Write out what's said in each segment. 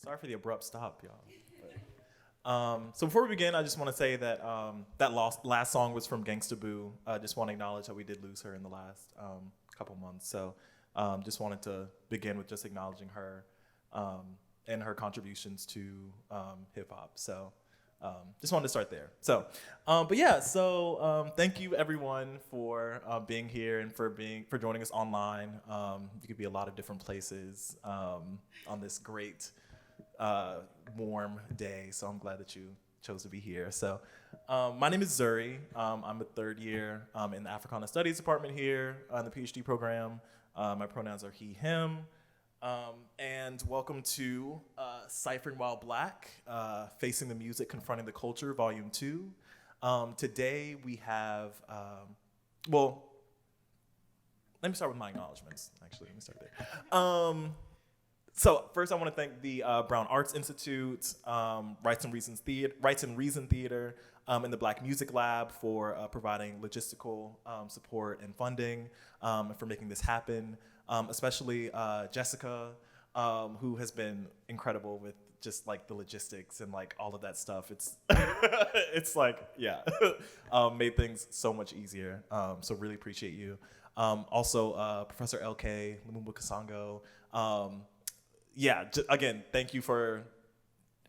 Sorry for the abrupt stop, y'all. So before we begin, I just want to say that that last song was from Gangsta Boo. Just want to acknowledge that we did lose her in the last couple months. So just wanted to begin with just acknowledging her and her contributions to hip hop. So just wanted to start there. So, but yeah, so thank you everyone for being here and for joining us online. You could be a lot of different places on this great warm day. So I'm glad that you chose to be here. So my name is Zuri. I'm a third year in the Africana Studies department here in the PhD program. My pronouns are he, him. And welcome to Cyphering While Black, Facing the Music, Confronting the Culture, Volume 2. Today we have, well, let me start with my acknowledgements, actually. Let me start there. So first I want to thank the Brown Arts Institute, Rights and Reason Theater, and the Black Music Lab for providing logistical support and funding and for making this happen. Especially Jessica, who has been incredible with just like the logistics and like all of that stuff. It's it's like, yeah, made things so much easier. So really appreciate you. Also, Professor LK, Lumumba Kasango. Yeah, again, thank you for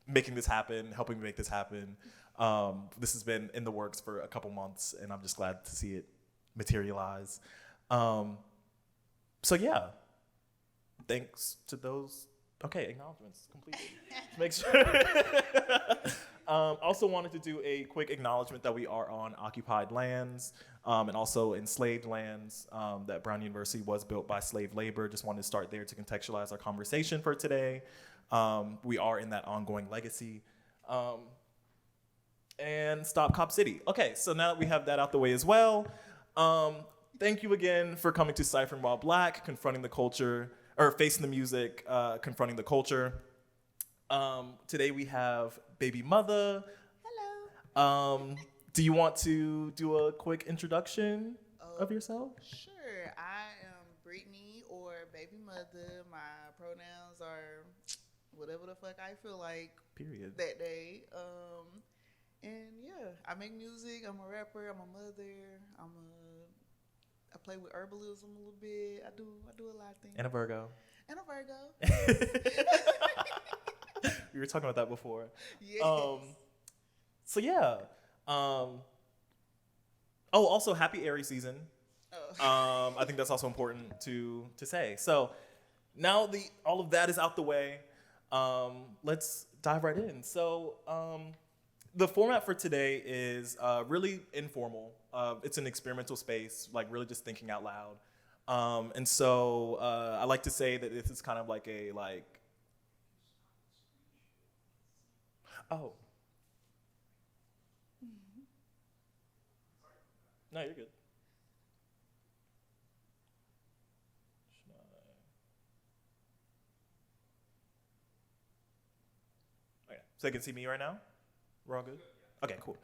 making this happen, helping me make this happen. This has been in the works for a couple months, and I'm just glad to see it materialize. So yeah, thanks to those. Okay, acknowledgements completed. Make sure. Also wanted to do a quick acknowledgement that we are on occupied lands and also enslaved lands. That Brown University was built by slave labor. Just wanted to start there to contextualize our conversation for today. We are in that ongoing legacy. And stop Cop City. Okay, so now that we have that out the way as well. Thank you again for coming to Cyphering While Black, Confronting the Culture, or Facing the Music, Confronting the Culture. Today we have bbymutha. Hello. Do you want to do a quick introduction of yourself? Sure. I am Brittany or bbymutha. My pronouns are whatever the fuck I feel like. Period. That day. And yeah, I make music. I'm a rapper. I'm a mother. I play with herbalism a little bit. I do a lot of things. And a Virgo. We were talking about that before. Yes. So yeah. Also happy Aries season. Oh. I think that's also important to say. So now all of that is out the way. Let's dive right in. So the format for today is really informal. It's an experimental space, like really just thinking out loud. And so I like to say that this is kind of like oh. Mm-hmm. No, you're good. Okay, so they can see me right now? We're all good? Okay, cool.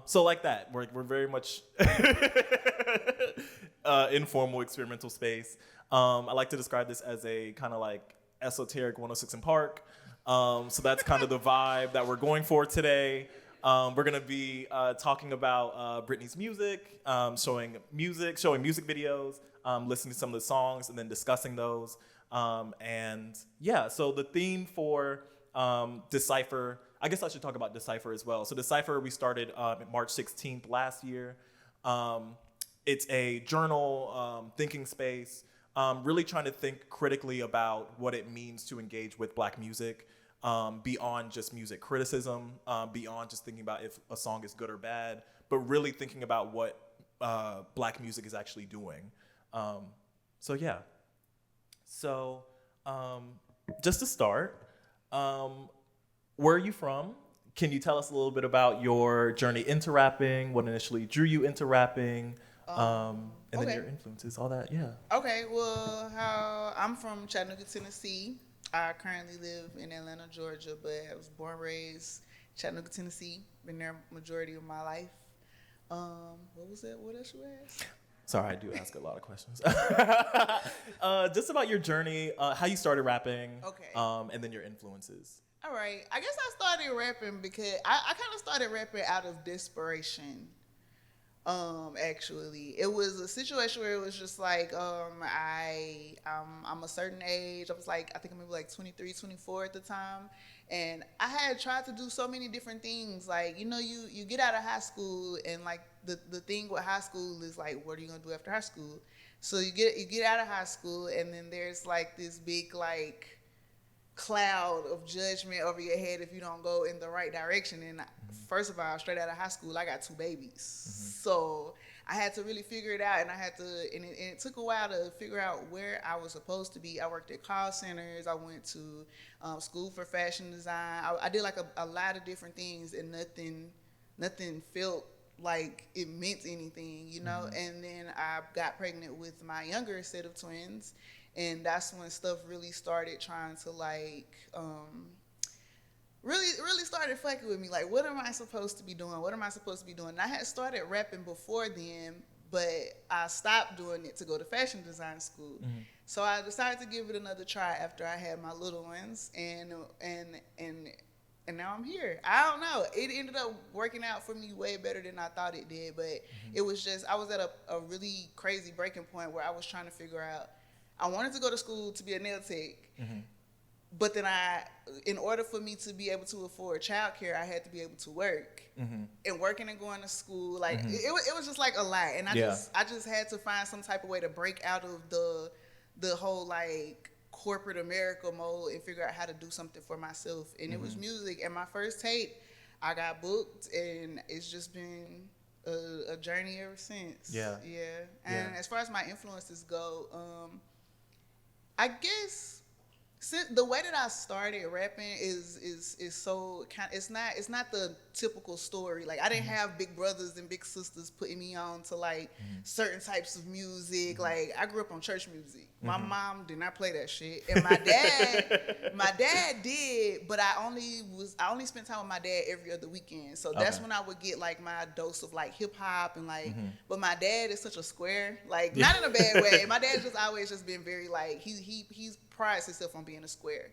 So like that, we're very much informal experimental space. I like to describe this as a kind of like esoteric 106 in Park. So that's kind of the vibe that we're going for today. We're gonna be talking about Brittany's music, showing music videos, listening to some of the songs, and then discussing those. And yeah, so the theme for Decipher, I guess I should talk about Decipher as well. So Decipher, we started March 16th last year. It's a journal thinking space, really trying to think critically about what it means to engage with Black music, beyond just music criticism, beyond just thinking about if a song is good or bad, but really thinking about what Black music is actually doing. So yeah. So just to start, where are you from? Can you tell us a little bit about your journey into rapping, what initially drew you into rapping, and then your influences, all that, yeah. Okay, well, I'm from Chattanooga, Tennessee. I currently live in Atlanta, Georgia, but I was born and raised Chattanooga, Tennessee. Been there majority of my life. What was that? What else you asked? Sorry, I do ask a lot of questions. Just about your journey, how you started rapping, Okay. And then your influences. All right. I guess I started rapping because I kind of started rapping out of desperation. Actually, it was a situation where it was just like, I'm a certain age. I was like, I think I'm maybe like 23, 24 at the time. And I had tried to do so many different things. Like, you know, you get out of high school and like the thing with high school is like, what are you going to do after high school? So you get out of high school and then there's like this big like cloud of judgment over your head if you don't go in the right direction. And first of all, straight out of high school, I got 2 babies. So I had to really figure it out, and it took a while to figure out where I was supposed to be. I worked at call centers. I went to school for fashion design. I did like a lot of different things, and nothing felt like it meant anything, you know. And then I got pregnant with my younger set of twins. And that's when stuff really started trying to like, really started fucking with me. Like, what am I supposed to be doing? What am I supposed to be doing? And I had started rapping before then, but I stopped doing it to go to fashion design school. So I decided to give it another try after I had my little ones, and now I'm here. I don't know. It ended up working out for me way better than I thought it did, but it was just, I was at a really crazy breaking point where I was trying to figure out, I wanted to go to school to be a nail tech, but then in order for me to be able to afford childcare, I had to be able to work. And working and going to school, like it was just like a lot. And I just had to find some type of way to break out of the whole like corporate America mode and figure out how to do something for myself. And it was music. And my first tape, I got booked, and it's just been a journey ever since. Yeah. And as far as my influences go, I guess since the way that I started rapping is so kind. It's not the typical story. Like, I didn't have big brothers and big sisters putting me on to like certain types of music. Like, I grew up on church music. My mom did not play that shit, and my dad did. But I only spent time with my dad every other weekend. So that's when I would get like my dose of like hip hop and like. But my dad is such a square, like not in a bad way. My dad's just always just been very like he's prides himself on being a square.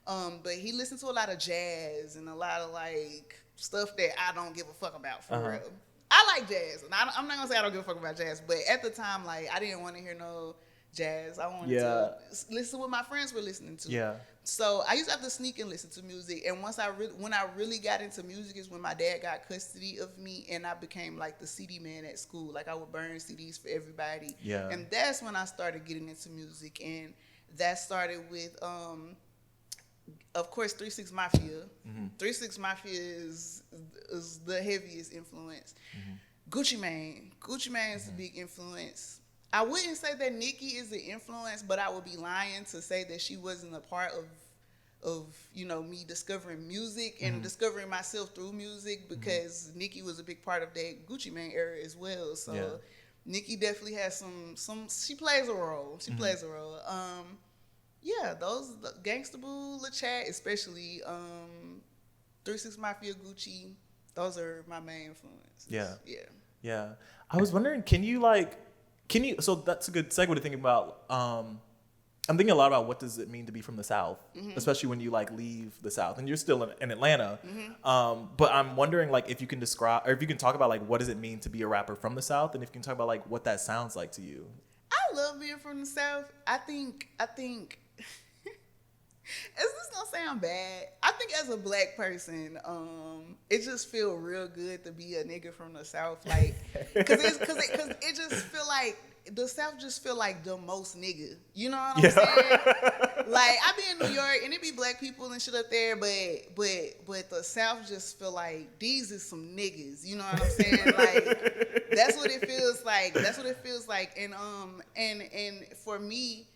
But he listened to a lot of jazz and a lot of like stuff that I don't give a fuck about for real. I like jazz, and I'm not gonna say I don't give a fuck about jazz, but at the time, like, I didn't want to hear no jazz. I wanted to listen to what my friends were listening to. So I used to have to sneak and listen to music. And when I really got into music is when my dad got custody of me, and I became like the CD man at school. Like, I would burn CDs for everybody. And that's when I started getting into music, and that started with, of course, 3 6 Mafia. 3 6 Mafia is the heaviest influence. Gucci Mane is a big influence. I wouldn't say that Nicki is the influence, but I would be lying to say that she wasn't a part of you know, me discovering music and discovering myself through music, because Nicki was a big part of that Gucci Mane era as well. So Nicki definitely has some. She plays a role. Those Gangsta Boo, Lil Chat, especially 3 6 Mafia, Gucci. Those are my main influences. Yeah. I was wondering, so that's a good segue to think about. I'm thinking a lot about what does it mean to be from the South, especially when you like leave the South and you're still in Atlanta. But I'm wondering, like, if you can describe, or if you can talk about like what does it mean to be a rapper from the South, and if you can talk about like what that sounds like to you. I love being from the South. I think is this gonna sound bad? I think as a black person, it just feel real good to be a nigga from the South, like, cause it just feel like the South just feel like the most nigga. You know what I'm saying? Like, I be in New York and it be black people and shit up there, but the South just feel like these is some niggas. You know what I'm saying? Like, that's what it feels like. And for me,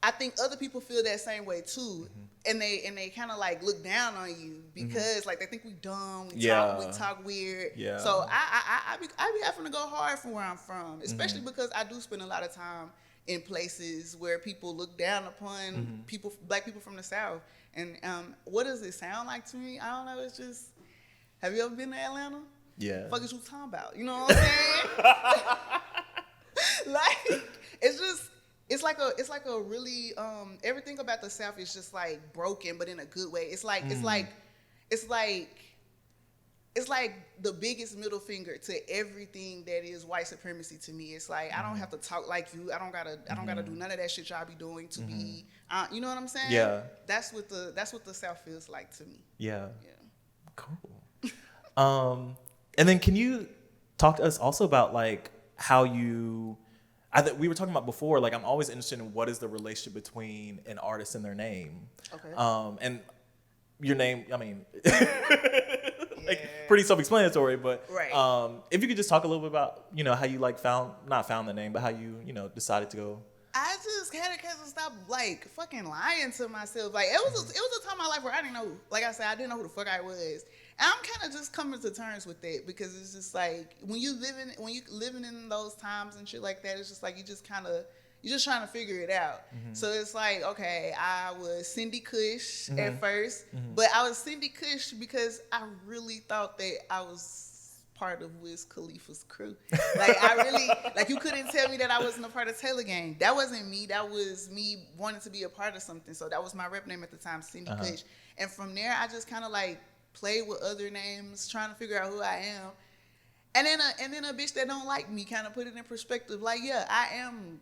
I think other people feel that same way too, and they kind of like look down on you because like they think we dumb, we talk weird. So I be having to go hard from where I'm from, especially because I do spend a lot of time in places where people look down upon black people from the South. And what does it sound like to me? I don't know. It's just, have you ever been to Atlanta? Yeah. Fuck is you talking about? You know what I'm saying? It's like a really everything about the South is just like broken, but in a good way. It's like the biggest middle finger to everything that is white supremacy to me. It's like I don't have to talk like you. I don't gotta do none of that shit y'all be doing to be. You know what I'm saying? Yeah. That's what the South feels like to me. Yeah. Yeah. Cool. And then can you talk to us also about like how you? We were talking about before. Like I'm always interested in what is the relationship between an artist and their name. Okay. And your name. I mean. Like pretty self-explanatory, but right. If you could just talk a little bit about, how you like found the name, but how you, decided to go. I just had to stop like fucking lying to myself. Like it was a time in my life where I didn't know, like I said, I didn't know who the fuck I was. And I'm kind of just coming to terms with that because it's just like when you living in those times and shit like that, it's just like you're just trying to figure it out. So it's like, okay, I was Cindy Kush at first, but I was Cindy Kush because I really thought that I was part of Wiz Khalifa's crew. Like I really, like you couldn't tell me that I wasn't a part of Taylor Gang. That wasn't me. That was me wanting to be a part of something. So that was my rep name at the time, Cindy Kush. And from there, I just kind of like played with other names, trying to figure out who I am. And then a bitch that don't like me kind of put it in perspective. Like, yeah, I am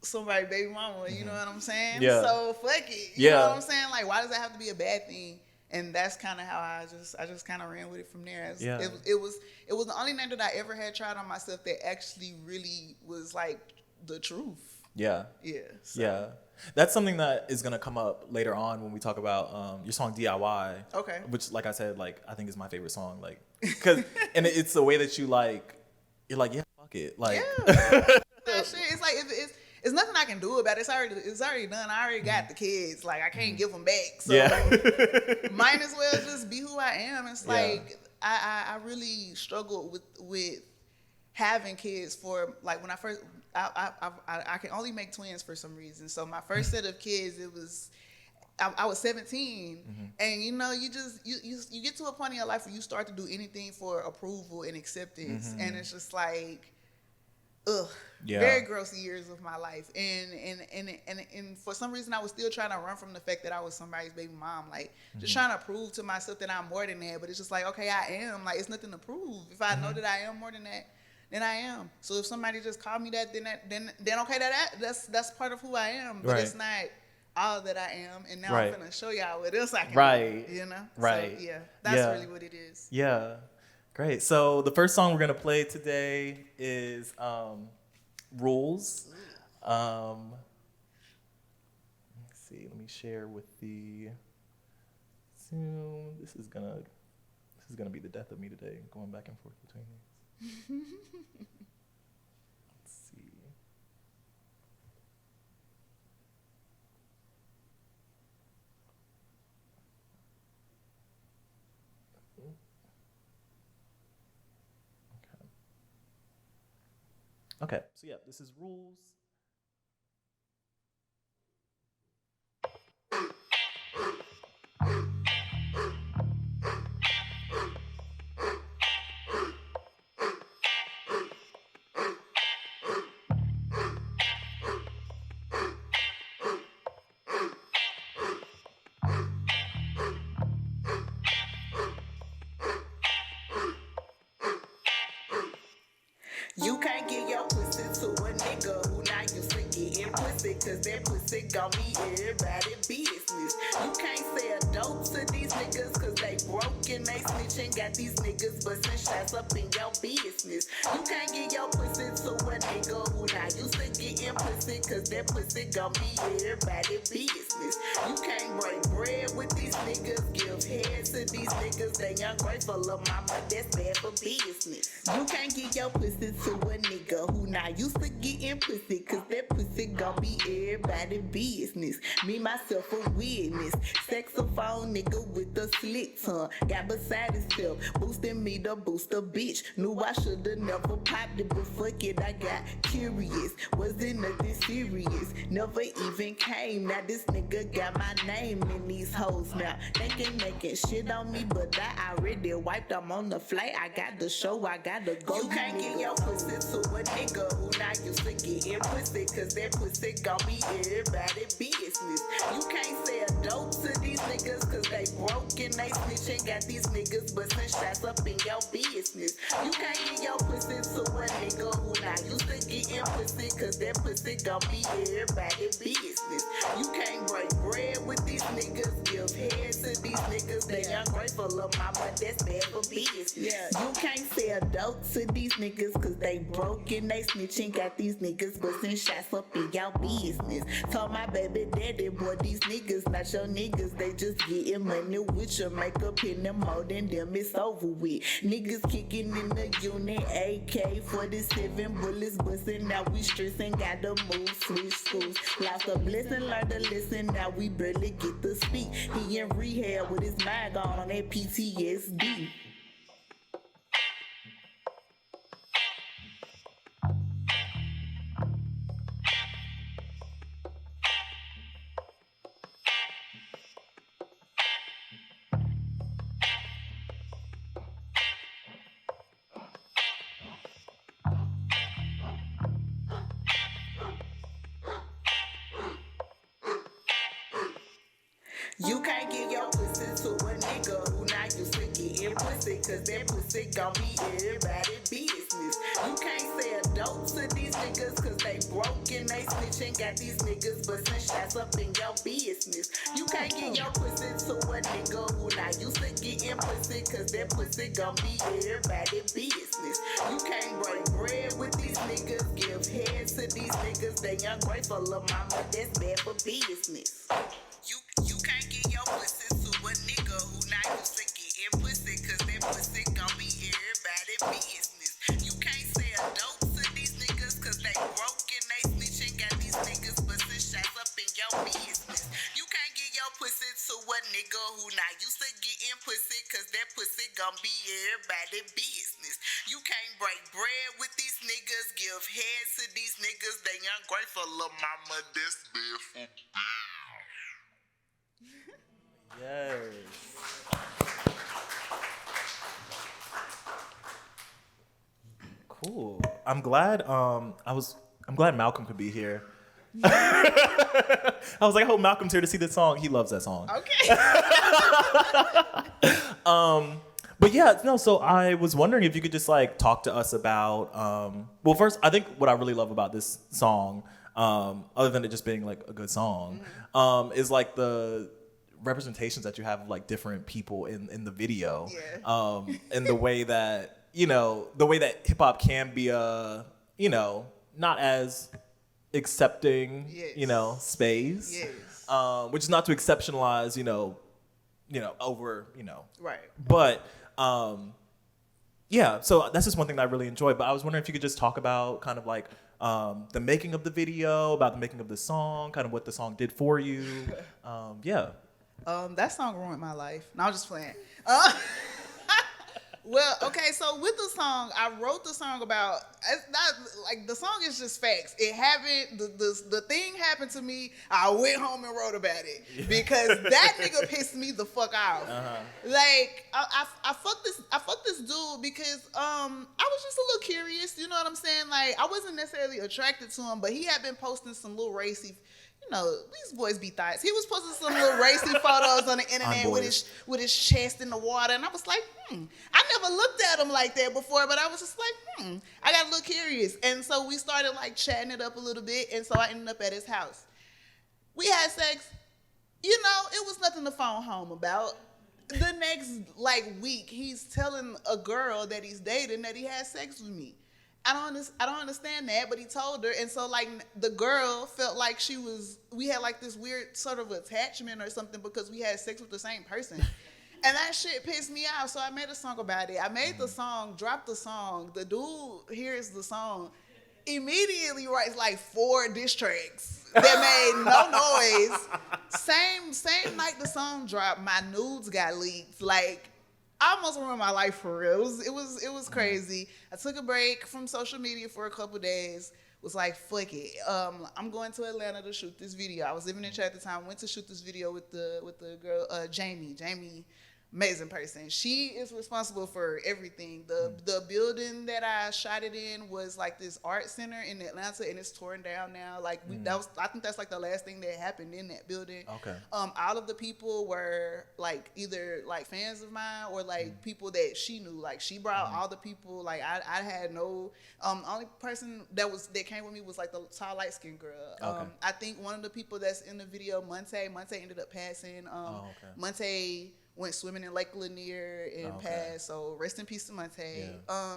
somebody baby mama, you know what I'm saying? Yeah. So fuck it. You know what I'm saying? Like why does that have to be a bad thing? And that's kind of how I just kind of ran with it from there. It was the only name that I ever had tried on myself that actually really was like the truth. Yeah. Yeah. So. Yeah. That's something that is going to come up later on when we talk about your song DIY. Okay. Which, like I said, like I think is my favorite song. Like, and it's the way that you're like, yeah, fuck it. Like, that shit. It's like, it's nothing I can do about it. It's already done. I already got the kids. Like I can't give them back. So might as well just be who I am. It's like I really struggled with having kids for like when I first I can only make twins for some reason. So my first set of kids, it was I was 17, and you get to a point in your life where you start to do anything for approval and acceptance, and it's just like. Very gross years of my life, and for some reason I was still trying to run from the fact that I was somebody's baby mom, like just trying to prove to myself that I'm more than that. But it's just like, okay, I am. Like it's nothing to prove. If I know that I am more than that, then I am. So if somebody just called me that, then okay, that's part of who I am. But it's not all that I am. And now I'm gonna show y'all what else I can do. You know? Right. So, that's really what it is. Yeah. Great. So the first song we're going to play today is Rules. Let's see. Let me share with the Zoom. This is gonna be the death of me today, going back and forth between these. Let's see. Okay, so this is Rules. You can't get your pussy to a nigga who not used to getting pussy, cause that pussy gon' be everybody business. You can't sell dope to these niggas cause they broke and they snitching. Got these niggas busting shots up in your business. You can't get your pussy to a nigga who not used to getting pussy, cause that pussy gon' be everybody business. You can't break bread with these niggas, give head to these niggas. They ungrateful of mama, that's bad for business. You can't get your pussy to a nigga who not used to getting pussy, cause that pussy gon' be everybody business. Me, myself, a witness. Saxophone nigga with a slick tongue. Got beside himself, boosting me to boost a bitch. Knew I shoulda never popped it, but fuck it, I got curious. Wasn't nothing serious, never even came. Now this nigga got my name in these hoes now. They can making shit on me, but I already wiped. I'm on the flight, I got the show, I gotta go. You can't get your pussy to a nigga who not used to getting pussy, cause that pussy gon' be everybody business. You can't sell dope to these niggas cause they broke and they snitching. Got these niggas bustin' shots up in your business. You can't get your pussy to a nigga who not used to getting pussy cause that pussy gon' be everybody business. You can't break bread with these niggas, give head to these niggas. They ungrateful of mama, that's bad for business. You can't sell dope to these niggas cause they broke and they snitching. Got these niggas bustin' shots up in your business. Told my baby daddy, boy, these niggas not your niggas. They just getting money with your makeup in them more than them. It's over with. Niggas kicking in the unit, AK-47 bullets bustin'. Now we stressin', gotta move, switch schools. Lost a blessing, learned to listen. Now we barely get to speak. He in rehab with his mind gone on that PTSD. You can't give your pussy to a nigga who not used to getting pussy cause that pussy gon' be everybody business. You can't sell dope to these niggas cause they broke and they snitching. Got these niggas bustin' shots up in your business. You can't give your pussy to a nigga who not used to getting pussy cause that pussy gon' be everybody business. You can't break bread with these niggas, give head to these niggas. They ungrateful of mama, that's bad for business. You can't get your pussy to a nigga who not used to getting pussy cause that pussy gon' be everybody business. You can't sell dope to these niggas cause they broke and they snitching. Got these niggas bustin' shots up in your business. You can't get your pussy to a nigga who not used to getting pussy cause that pussy gon' be everybody business. You can't break bread with these niggas, give head to these niggas. They ungrateful of mama, this bad for Yes. Cool. I'm glad Malcolm could be here. I was like, I hope Malcolm's here to see this song. He loves that song. Okay. But yeah, no, so I was wondering if you could just like talk to us about well, first, I think what I really love about this song, other than it just being like a good song, is like the representations that you have of like different people in the video. And the way that, the way that hip hop can be not as accepting, space. Which is not to exceptionalize, over, Right. But so that's just one thing that I really enjoy. But I was wondering if you could just talk about kind of like the making of the video, about the making of the song, kind of what the song did for you. That song ruined my life. No, I'm just playing. Well, okay, so with the song, I wrote the song about, it's not, like, the song is just facts. It happened, the thing happened to me, I went home and wrote about it. Because that nigga pissed me the fuck off. Like, I fucked this dude because I was just a little curious, you know what I'm saying? Like, I wasn't necessarily attracted to him, but he had been posting some little racy, these boys be thoughts. He was posting some little racy photos on the internet with his chest in the water, and I was like, I never looked at him like that before, but I was just like, I got a little curious, and so we started like chatting it up a little bit, and so I ended up at his house. We had sex. It was nothing to phone home about. The next week, he's telling a girl that he's dating that he had sex with me. I don't understand that, but he told her, and so the girl felt like we had this weird sort of attachment or something because we had sex with the same person, and that shit pissed me off. So I made a song about it. I made the song, dropped the song. The dude hears the song, immediately writes 4 diss tracks that made no noise. Same night the song dropped, my nudes got leaked. I almost ruined my life for real. It was crazy. I took a break from social media for a couple days. Was like, fuck it. I'm going to Atlanta to shoot this video. I was living in Chattanooga at the time. Went to shoot this video with the girl Jamie. Jamie amazing person. She is responsible for everything. The building that I shot it in was like this art center in Atlanta, and it's torn down now. Like I think that's like the last thing that happened in that building. Okay. All of the people were like either like fans of mine or like people that she knew. Like she brought all the people. Like I had no only person that came with me was like the tall light skinned girl. Okay. I think one of the people that's in the video, Monte ended up passing. Monte went swimming in Lake Lanier and passed. So rest in peace to Monte. Yeah.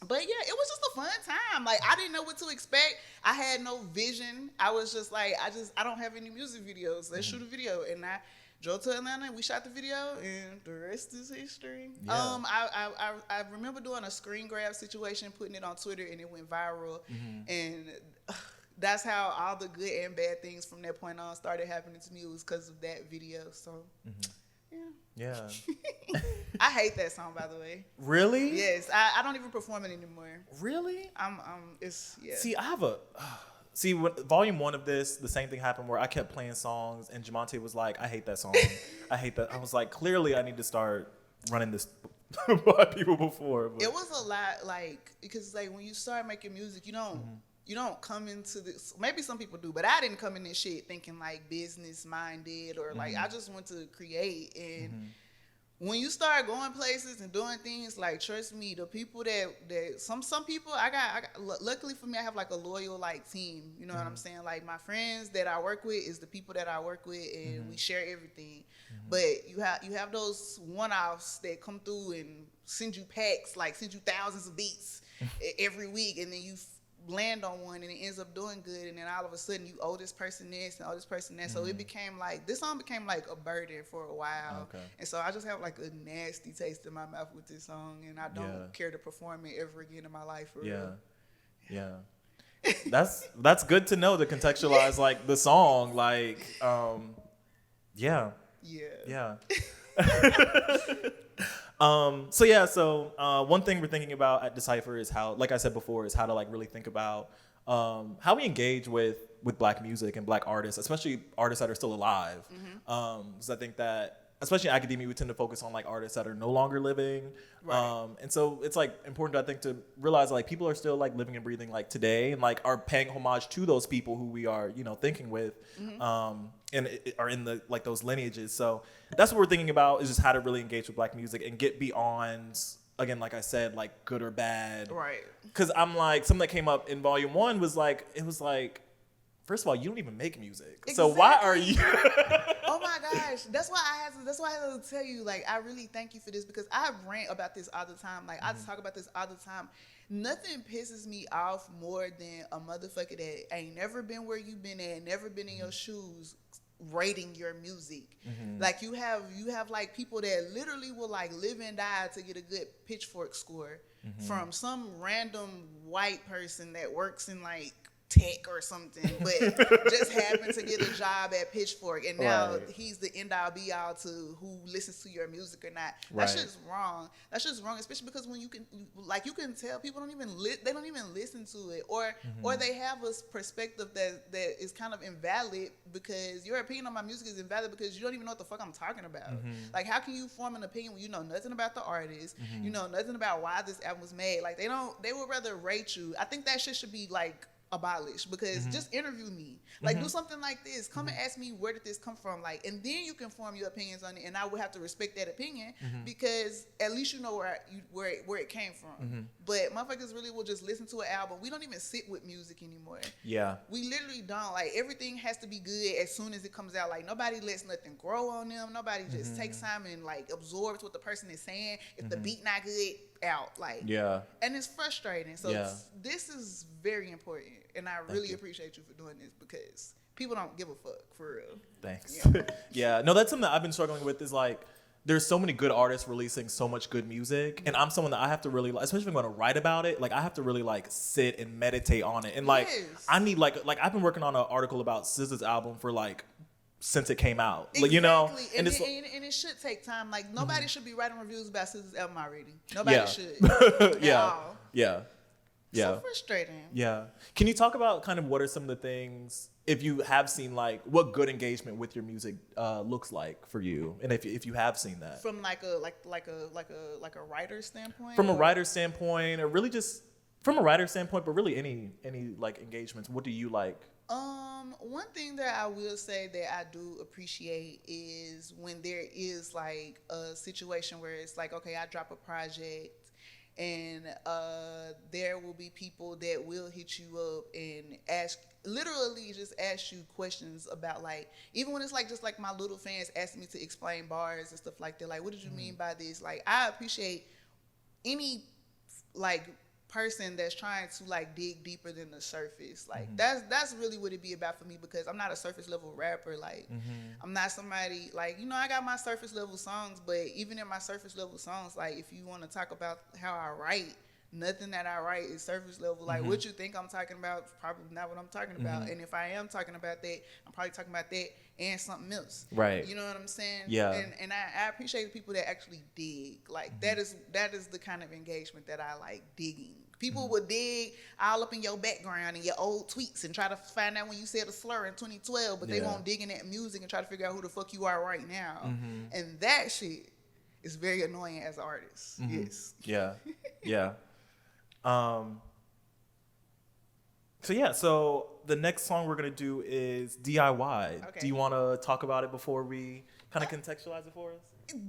But yeah, it was just a fun time. Like I didn't know what to expect. I had no vision. I was just like, I don't have any music videos. Let's shoot a video. And I drove to Atlanta and we shot the video, and the rest is history. Yeah. I remember doing a screen grab situation, putting it on Twitter, and it went viral. And that's how all the good and bad things from that point on started happening to me. It was because of that video. So. Yeah. I hate that song, by the way. Really? Yes. I don't even perform it anymore. Really? It's, yeah. See, volume 1 of this, the same thing happened where I kept playing songs and Jamonte was like, I hate that song. I hate that. I was like, clearly I need to start running this by people before. But. It was a lot, like, because like when you start making music, you don't come into this. Maybe some people do, but I didn't come in this shit thinking like business minded or like I just want to create. And when you start going places and doing things, like trust me, the people that some people I got. Luckily for me, I have like a loyal like team. You know what I'm saying? Like my friends that I work with is the people that I work with, and we share everything. But you have those one-offs that come through and send you packs, like send you thousands of beats every week, and then you land on one and it ends up doing good, and then all of a sudden you owe this person this and owe this person that. So it became like, this song became like a burden for a while. And so I just have like a nasty taste in my mouth with this song, and I don't care to perform it ever again in my life for real. Yeah. That's good to know, to contextualize like the song, like yeah. So one thing we're thinking about at Decipher is how, like I said before, is how to like really think about how we engage with Black music and Black artists, especially artists that are still alive. Because I think that, especially in academia, we tend to focus on like artists that are no longer living. And so it's like important, I think, to realize like people are still like living and breathing like today, and like are paying homage to those people who we are, thinking with, and are in the like those lineages. So that's what we're thinking about, is just how to really engage with Black music and get beyond, again, like I said, like good or bad. Right. Because I'm like, something that came up in volume 1 was like, it was like, first of all, you don't even make music. Exactly. So why are you? Oh my gosh. That's why I had to tell you, like, I really thank you for this, because I rant about this all the time. Like, I talk about this all the time. Nothing pisses me off more than a motherfucker that ain't never been where you been at, never been in your shoes, rating your music. Like you have like people that literally will like live and die to get a good pitchfork score from some random white person that works in like tech or something, but just happened to get a job at Pitchfork, and now he's the end all be all to who listens to your music or not. That's just wrong. That's just wrong, especially because when you can tell people don't even listen to it, or they have a perspective that is kind of invalid, because your opinion on my music is invalid because you don't even know what the fuck I'm talking about. Like, how can you form an opinion when you know nothing about the artist, you know nothing about why this album was made? Like, they would rather rate you. I think that shit should be like abolished, because just interview me, like do something like this, come and ask me where did this come from, like, and then you can form your opinions on it, and I would have to respect that opinion, because at least you know where it came from. But motherfuckers really will just listen to an album. We don't even sit with music anymore. We literally don't. Like, everything has to be good as soon as it comes out. Like, nobody lets nothing grow on them. Nobody just takes time and like absorbs what the person is saying. If the beat not good, out, like, and it's frustrating. So this is very important, and I really appreciate you for doing this, because people don't give a fuck, for real. Thanks. No, that's something that I've been struggling with, is like, there's so many good artists releasing so much good music, and I'm someone that I have to really, especially if I'm going to write about it, like, I have to really like sit and meditate on it, and like I need like I've been working on an article about SZA's album for like since it came out. Like, you know, and it should take time. Like, nobody should be writing reviews about SZA's album already. Nobody should. At all. So frustrating. Yeah. Can you talk about kind of what are some of the things, if you have seen, like what good engagement with your music looks like for you, and if you have seen that from like a writer's standpoint, from a writer's standpoint, or really just from a writer's standpoint, but really any like engagements, what do you like? One thing that I will say that I do appreciate is when there is like a situation where it's like, okay, I drop a project and there will be people that will hit you up and literally just ask you questions about, like, even when it's like just like my little fans asking me to explain bars and stuff like that, like, what did you mean by this? Like, I appreciate any like person that's trying to like dig deeper than the surface. Like that's really what it be about for me, because I'm not a surface level rapper. Like I'm not somebody like, you know, I got my surface level songs, but even in my surface level songs, like if you want to talk about how I write, nothing that I write is surface level. Like what you think I'm talking about is probably not what I'm talking about. And if I am talking about that, I'm probably talking about that and something else. Right. You know what I'm saying? Yeah. And I appreciate the people that actually dig. Like that is the kind of engagement that I like, digging. People would dig all up in your background and your old tweets and try to find out when you said a slur in 2012, but they won't dig in that music and try to figure out who the fuck you are right now. And that shit is very annoying as an artist. Yes. Yeah. Yeah. So the next song we're gonna do is DIY. Okay. Do you want to talk about it before we kind of contextualize it for us?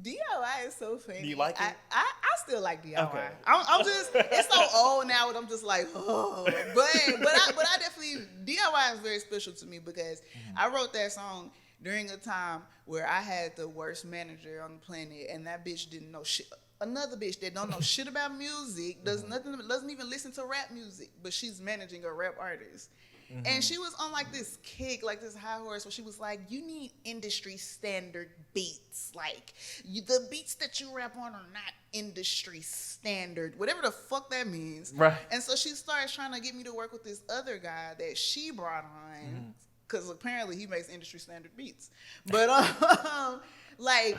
DIY is so funny. Do you like it? I still like DIY. Okay. I'm just, it's so old now, and I'm just like, oh. But I definitely, DIY is very special to me because I wrote that song during a time where I had the worst manager on the planet, and that bitch didn't know shit. Another bitch that don't know shit about music, doesn't even listen to rap music, but she's managing a rap artist. And she was on like this kick, like this high horse, where she was like, you need industry standard beats. Like, the beats that you rap on are not industry standard, whatever the fuck that means. Right. And so she started trying to get me to work with this other guy that she brought on, because apparently he makes industry standard beats. But, like,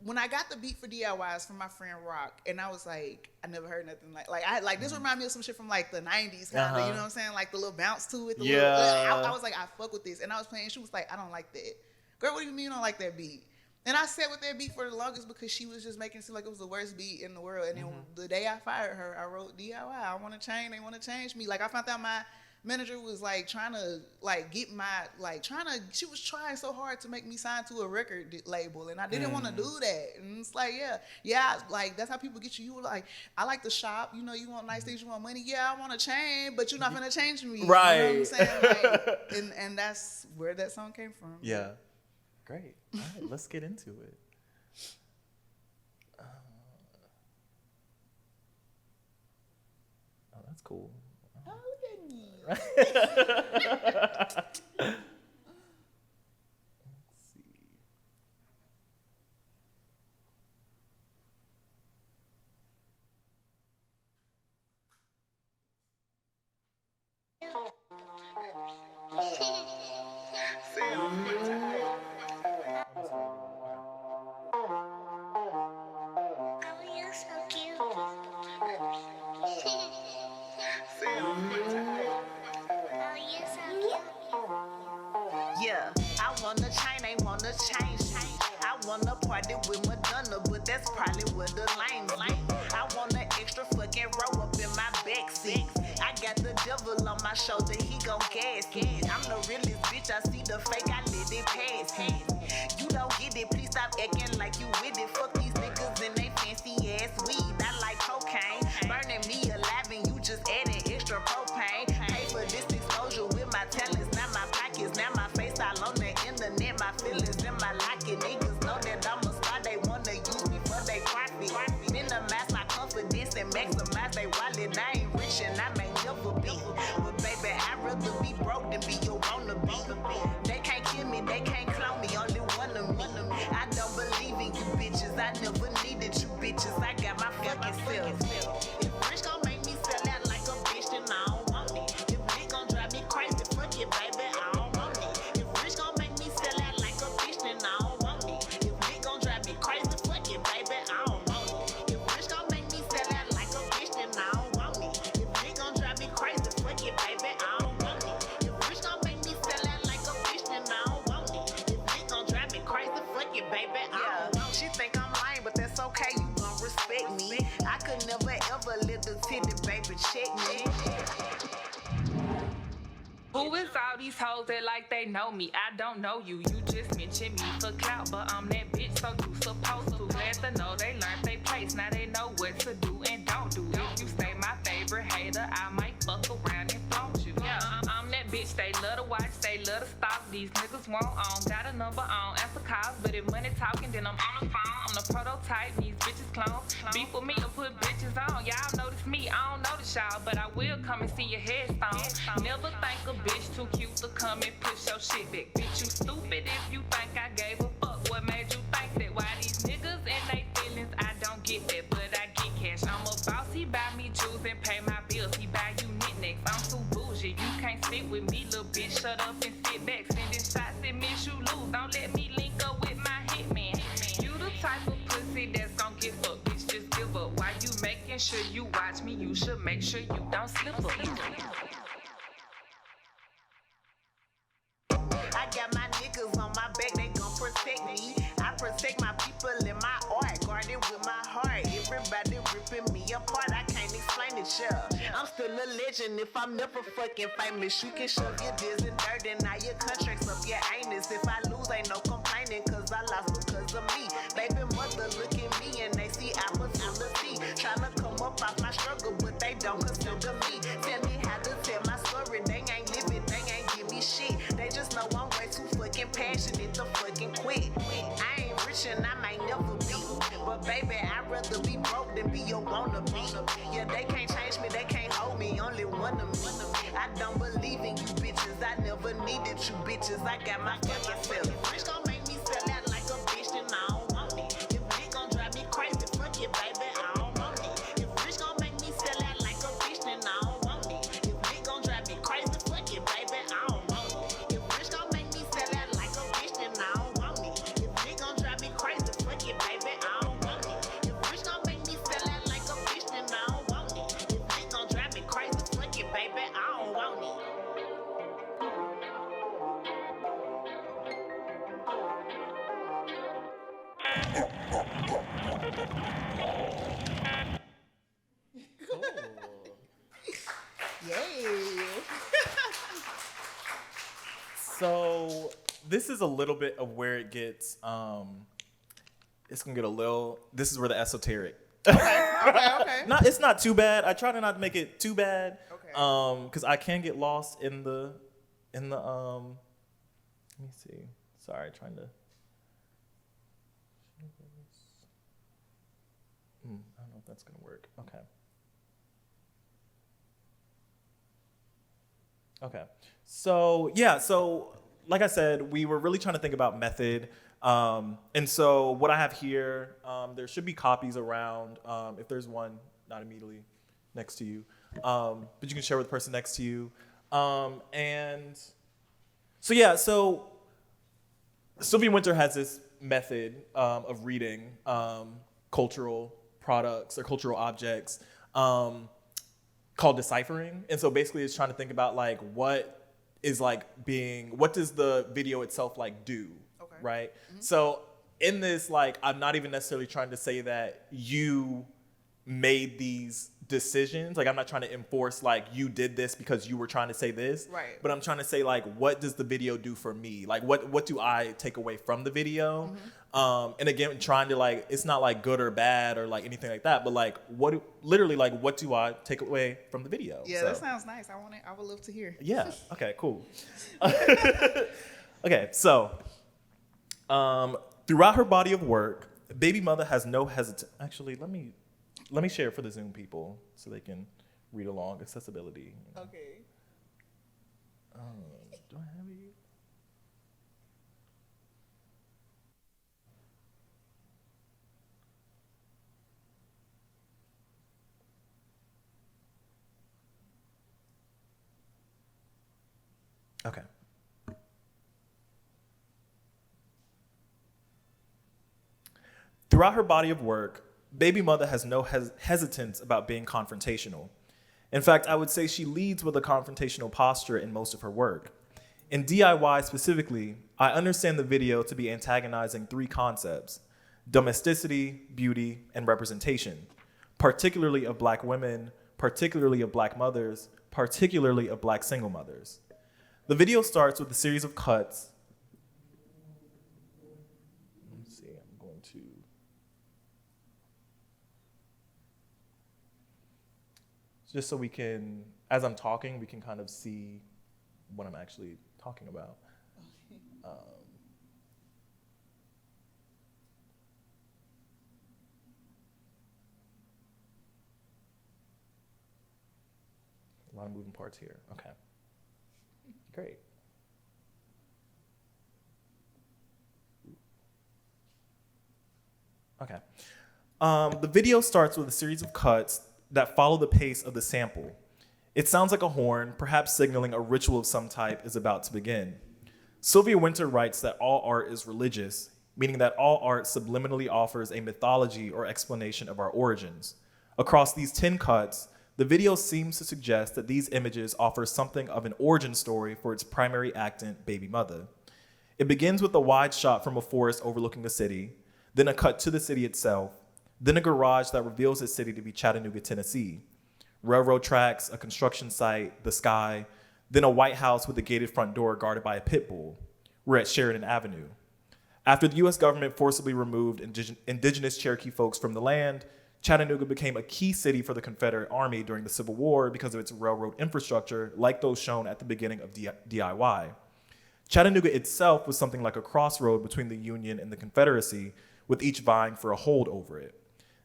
when I got the beat for DIYs from my friend Rock, and I was like, I never heard nothing like this reminded me of some shit from like the 90s kind of, you know what I'm saying? Like the little bounce to it. I was like, I fuck with this. And I was playing, she was like, I don't like that. Girl, what do you mean you don't like that beat? And I sat with that beat for the longest because she was just making it seem like it was the worst beat in the world. And then the day I fired her, I wrote DIY. I want to change. They want to change me. Like I found out my manager was like trying to like get my she was trying so hard to make me sign to a record label, and I didn't want to do that. And it's like, yeah, like that's how people get you. You were like, I like to shop, you know, you want nice things, you want money. Yeah, I want to change, but you're not gonna change me. Right. You know what I'm saying? Like, and that's where that song came from. Yeah. Great. All right, let's get into it. Oh, that's cool. Oh, look at me. Let's see. Yeah, I wanna change, they wanna change. I wanna party with Madonna, but that's probably what the lame. I want an extra fucking row up in my backseat. I got the devil on my shoulder, he gon' gas. I'm the realest bitch, I see the fake, I let it pass. You don't get it, please stop acting like you with it. Fuck these niggas and they fancy ass weed. I like cocaine, burning me alive and you just adding extra propane. Pay for this exposure with my talents, not my pockets, now my face all on the internet, my feelings in my locket. Niggas know that I'm a star, they wanna use me for they profit. Minimize my confidence and maximize they wallet. I ain't rich and I may never be, but baby, I'd rather be broke than be your wannabe. They can't kill me, they can't clone me, only one of me. I don't believe in you bitches, I these hoes that like they know me. I don't know you, you just mention me for clout, but I'm that bitch, so you supposed to. Glad to know they learned they place, now they know what to do and don't do. If you stay my favorite hater, I might fuck around and flaunt you. Yeah, I'm that bitch, they love to watch, they love to stalk. These niggas won't own, got a number on, answer calls, but if money talking, then I'm on the phone. I'm the prototype, these bitches clones. Beef with me to put bitches on. Y'all notice me, I don't notice y'all, but I will come and see your headstone. Never think a bitch too cute to come and push your shit back. Bitch, you stupid if you think I gave a fuck. What made you think that? Why these niggas and they feelings? I don't get that, but I get cash. I'm a boss, he buy me jewels and pay my bills. He buy you knickknacks. I'm too bougie, you can't sit with me, little bitch. Shut up and sit back. Sending shots that miss you lose. Don't let me link up with my hitman. You the type of pussy that's gon' get fucked. Bitch, just give up. Why you making sure you watch me? You should make sure you don't slip up. I got my niggas on my back, they gon' protect me. I protect my people in my art, guarded with my heart. Everybody ripping me apart, I can't explain it, yeah. I'm still a legend if I'm never fucking famous. You can shove your deals in dirt and now your contracts up your anus. If I lose, ain't no complaining, cause I lost because of me. Baby mother look at me and they see opportunity. Tryna come up off my struggle, but they don't consider me. Tell me how to tell my story, they ain't living, they ain't give me shit. They just know I'm way too fucking passionate to fucking quit. I ain't rich and I might never be, but baby, I'd rather be broke than be your wannabe. Yeah, they can't change me, they can't hold me, only one of me. I don't believe in you bitches, I never needed you bitches. I got my fucking self. Rich gon' make me sell out like a bitch and I don't want it. If it gon' drive me crazy, fuck it, baby, I don't want it. If rich gon' make me sell out like a bitch, then I don't want it. If it gon' drive me crazy, fuck it, baby, I don't want it. If rich gon' make me sell out like a bitch, then I don't want it. If it gon' drive me crazy, fuck it, baby, I don't want it. If rich gon' make me sell out like a bitch, then I don't want it. If it gon' drive me crazy, fuck it, baby, I don't want it. Yay. So this is a little bit of where it gets. It's gonna get a little. This is where the esoteric. Okay. It's not too bad. I try to not make it too bad. Okay. Because I can get lost in the. Let me see. Sorry, trying to. I don't know if that's gonna work. Okay. So like I said, we were really trying to think about method. And so what I have here, there should be copies around. If there's one, not immediately next to you, but you can share with the person next to you. And so Sylvia Wynter has this method of reading cultural products or cultural objects called deciphering. And so basically it's trying to think about like what does the video itself like do, right? Mm-hmm. So in this, like, I'm not even necessarily trying to say that you made these decisions. Like, I'm not trying to enforce like you did this because you were trying to say this. Right. But I'm trying to say like, what does the video do for me? Like, what do I take away from the video? Mm-hmm. And again, trying to like, it's not like good or bad or like anything like that, but like what do I take away from the video? Yeah, that sounds nice. I would love to hear. Yeah. Okay, cool. Okay, so throughout her body of work, Baby Mutha has no hesitation. Actually, let me share it for the Zoom people so they can read along. Accessibility. Okay. Do I have it? Okay. Throughout her body of work, Baby Mutha has no hesitance about being confrontational. In fact, I would say she leads with a confrontational posture in most of her work. In DIY specifically, I understand the video to be antagonizing three concepts: domesticity, beauty, and representation, particularly of Black women, particularly of Black mothers, particularly of Black single mothers. The video starts with a series of cuts. Let's see, I'm going to... Just so we can, as I'm talking, we can kind of see what I'm actually talking about. A lot of moving parts here. Okay. Great. Okay. The video starts with a series of cuts that follow the pace of the sample. It sounds like a horn, perhaps signaling a ritual of some type is about to begin. Sylvia Wynter writes that all art is religious, meaning that all art subliminally offers a mythology or explanation of our origins. Across these 10 cuts, the video seems to suggest that these images offer something of an origin story for its primary actant, Baby Mother. It begins with a wide shot from a forest overlooking a city, then a cut to the city itself, then a garage that reveals its city to be Chattanooga, Tennessee, railroad tracks, a construction site, the sky, then a White House with a gated front door guarded by a pit bull. We're at Sheridan Avenue. After the U.S. government forcibly removed indigenous Cherokee folks from the land, Chattanooga became a key city for the Confederate Army during the Civil War because of its railroad infrastructure, like those shown at the beginning of DIY. Chattanooga itself was something like a crossroad between the Union and the Confederacy, with each vying for a hold over it.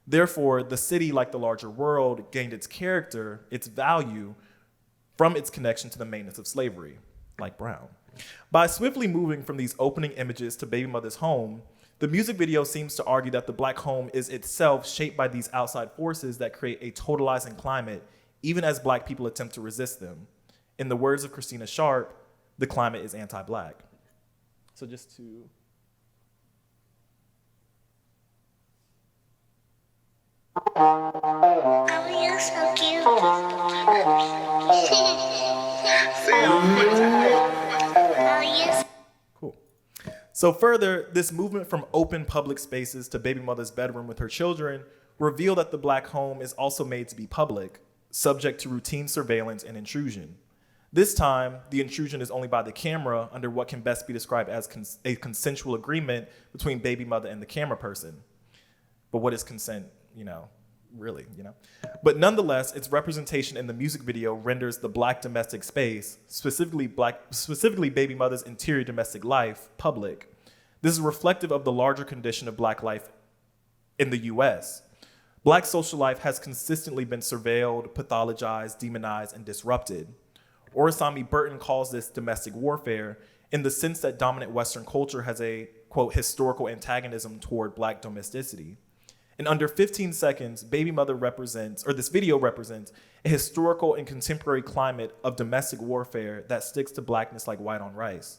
Therefore, the city, like the larger world, gained its character, its value, from its connection to the maintenance of slavery, like Brown. By swiftly moving from these opening images to Baby Mother's home, the music video seems to argue that the Black home is itself shaped by these outside forces that create a totalizing climate, even as Black people attempt to resist them. In the words of Christina Sharp, the climate is anti-Black. So just to... Oh, you're so cute. Oh, yes. Cool. So further, this movement from open public spaces to Baby Mother's bedroom with her children reveal that the Black home is also made to be public, subject to routine surveillance and intrusion. This time, the intrusion is only by the camera under what can best be described as a consensual agreement between Baby Mother and the camera person. But what is consent, really? But nonetheless, its representation in the music video renders the Black domestic space, specifically Baby Mother's interior domestic life, public. This is reflective of the larger condition of Black life in the US. Black social life has consistently been surveilled, pathologized, demonized, and disrupted. Orasami Burton calls this domestic warfare in the sense that dominant Western culture has a, quote, historical antagonism toward Black domesticity. In under 15 seconds, this video represents a historical and contemporary climate of domestic warfare that sticks to Blackness like white on rice.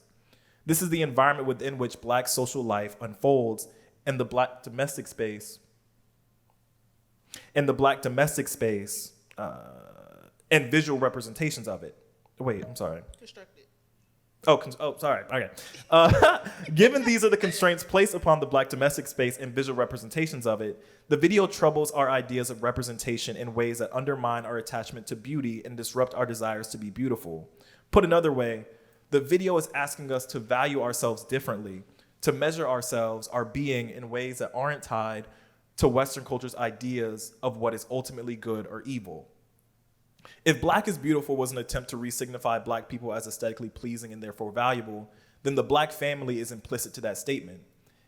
This is the environment within which Black social life unfolds and the Black domestic space, and visual representations of it. Wait, I'm sorry. Constructed. Sorry. Okay. Given these are the constraints placed upon the Black domestic space and visual representations of it, the video troubles our ideas of representation in ways that undermine our attachment to beauty and disrupt our desires to be beautiful. Put another way, the video is asking us to value ourselves differently, to measure ourselves, our being, in ways that aren't tied to Western culture's ideas of what is ultimately good or evil. If Black is beautiful was an attempt to re-signify Black people as aesthetically pleasing and therefore valuable, then the Black family is implicit to that statement.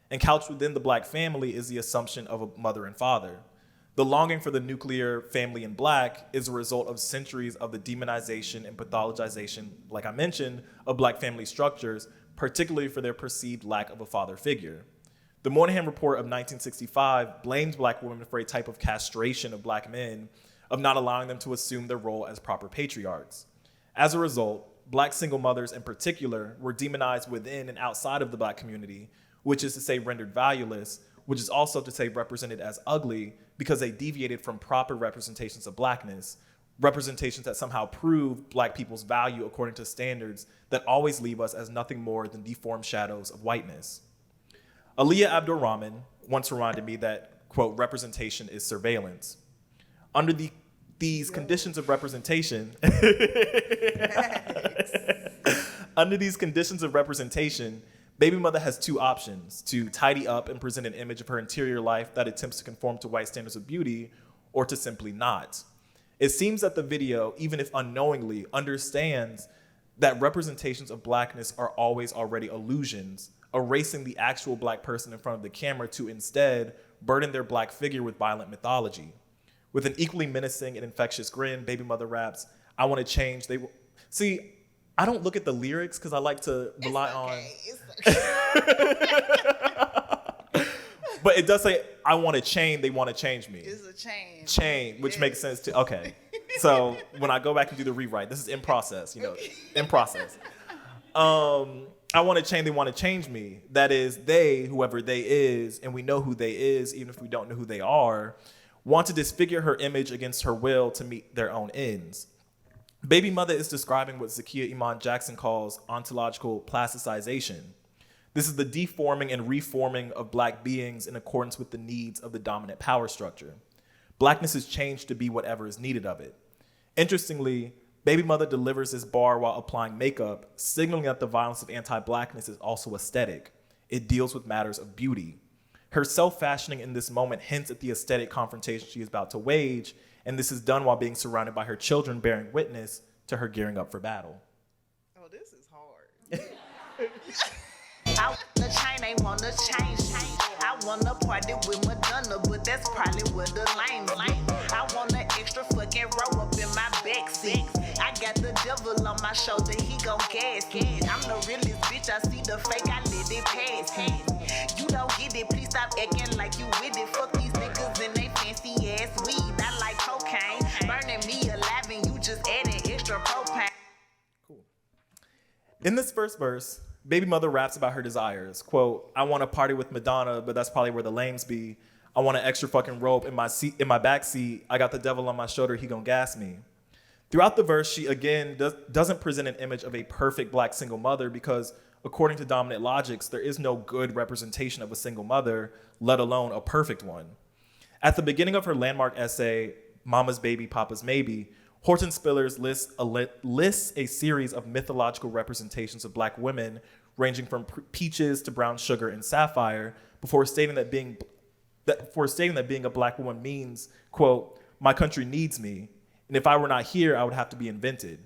And couched within the Black family is the assumption of a mother and father. The longing for the nuclear family in Black is a result of centuries of the demonization and pathologization, like I mentioned, of Black family structures, particularly for their perceived lack of a father figure. The Moynihan Report of 1965 blamed Black women for a type of castration of Black men, of not allowing them to assume their role as proper patriarchs. As a result, Black single mothers in particular were demonized within and outside of the Black community, which is to say rendered valueless, which is also to say represented as ugly because they deviated from proper representations of Blackness, representations that somehow prove Black people's value according to standards that always leave us as nothing more than deformed shadows of whiteness. Aliyah Abdur-Rahman once reminded me that, quote, representation is surveillance. Under these conditions of representation, Under these conditions of representation, Baby Mother has two options: to tidy up and present an image of her interior life that attempts to conform to white standards of beauty, or to simply not. It seems that the video, even if unknowingly, understands that representations of blackness are always already illusions, erasing the actual black person in front of the camera to instead burden their black figure with violent mythology. With an equally menacing and infectious grin, Baby Mother raps, "I want to change." See, I don't look at the lyrics because I like to rely on. But it does say, "I want to change." They want to change me. It's a change. Chain, which makes sense too. Okay, so when I go back and do the rewrite, this is in process. In process. I want to change. They want to change me. That is, they, whoever they is, and we know who they is, even if we don't know who they are, want to disfigure her image against her will to meet their own ends. Baby Mother is describing what Zakiya Iman Jackson calls ontological plasticization. This is the deforming and reforming of black beings in accordance with the needs of the dominant power structure. Blackness is changed to be whatever is needed of it. Interestingly, Baby Mother delivers this bar while applying makeup, signaling that the violence of anti-blackness is also aesthetic. It deals with matters of beauty. Her self-fashioning in this moment hints at the aesthetic confrontation she is about to wage, and this is done while being surrounded by her children bearing witness to her gearing up for battle. Oh, this is hard. I want the chain, they want to change. I want to party with Madonna, but that's probably where the lane's lane. I want an extra fucking row up in my backseat. I got the devil on my shoulder, he gon' gas me. I'm the realest bitch, I see the fake, I let it pass. You don't get it, please stop acting like you with it. Fuck these niggas and they fancy ass weed. I like cocaine, burning me alive and you just adding extra propane. Cool. In this first verse, Baby Mother raps about her desires. Quote, "I want to party with Madonna, but that's probably where the lanes be. I want an extra fucking rope in my back seat. I got the devil on my shoulder, he gon' gas me." Throughout the verse, she again doesn't present an image of a perfect black single mother because, according to dominant logics, there is no good representation of a single mother, let alone a perfect one. At the beginning of her landmark essay, Mama's Baby, Papa's Maybe, Horton Spillers lists a series of mythological representations of black women ranging from peaches to brown sugar and sapphire before stating that being a black woman means, quote, "My country needs me, and if I were not here, I would have to be invented."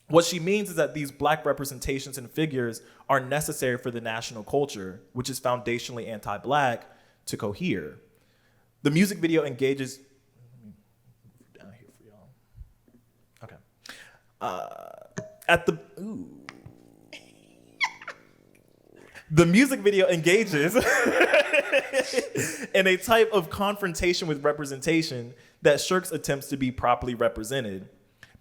What she means is that these black representations and figures are necessary for the national culture, which is foundationally anti-black, to cohere. The music video engages... Down here for y'all. Okay. The music video engages in a type of confrontation with representation that shirks attempts to be properly represented.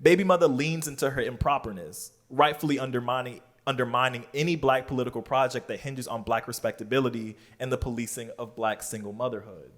Baby Mother leans into her improperness, rightfully undermining any black political project that hinges on black respectability and the policing of black single motherhood.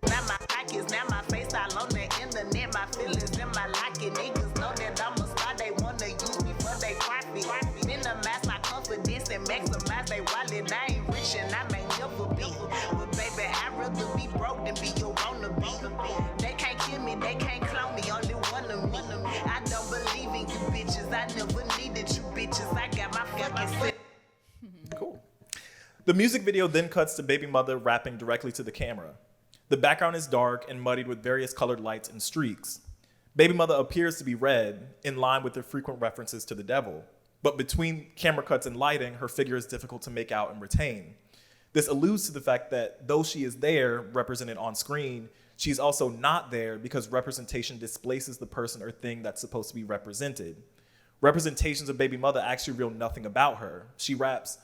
Now my pockets, now my face all on the internet, my feelings in my locket. Niggas know that I'm a star, they wanna use me for they profit. Minimize my confidence and maximize they wallet. I ain't rich and I may never be, but baby, I'd rather be broke than be your wannabe. They can't kill me, they can't clone me, only one of me. I don't believe in you bitches, I never needed you bitches. I got my fucking set. Cool. The music video then cuts to Baby Mother rapping directly to the camera. The background is dark and muddied with various colored lights and streaks. Baby Mother appears to be red, in line with the frequent references to the devil. But between camera cuts and lighting, her figure is difficult to make out and retain. This alludes to the fact that though she is there, represented on screen, she's also not there because representation displaces the person or thing that's supposed to be represented. Representations of Baby Mother actually reveal nothing about her. She raps,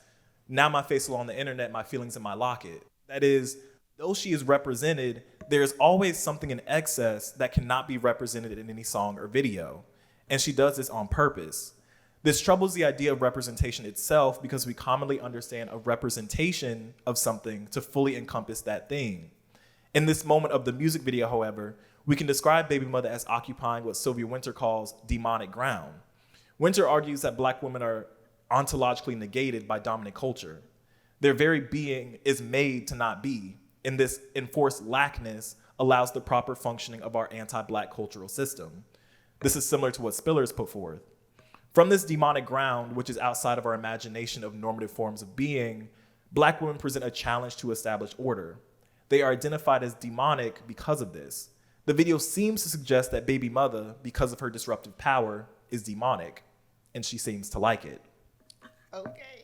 "Now my face is on the internet, my feelings in my locket." That is, though she is represented, there's always something in excess that cannot be represented in any song or video. And she does this on purpose. This troubles the idea of representation itself because we commonly understand a representation of something to fully encompass that thing. In this moment of the music video, however, we can describe Baby Mother as occupying what Sylvia Wynter calls demonic ground. Wynter argues that black women are ontologically negated by dominant culture. Their very being is made to not be. and this enforced lackness allows the proper functioning of our anti-Black cultural system. This is similar to what Spiller's put forth. From this demonic ground, which is outside of our imagination of normative forms of being, Black women present a challenge to established order. They are identified as demonic because of this. The video seems to suggest that Baby Mother, because of her disruptive power, is demonic, and she seems to like it. Okay.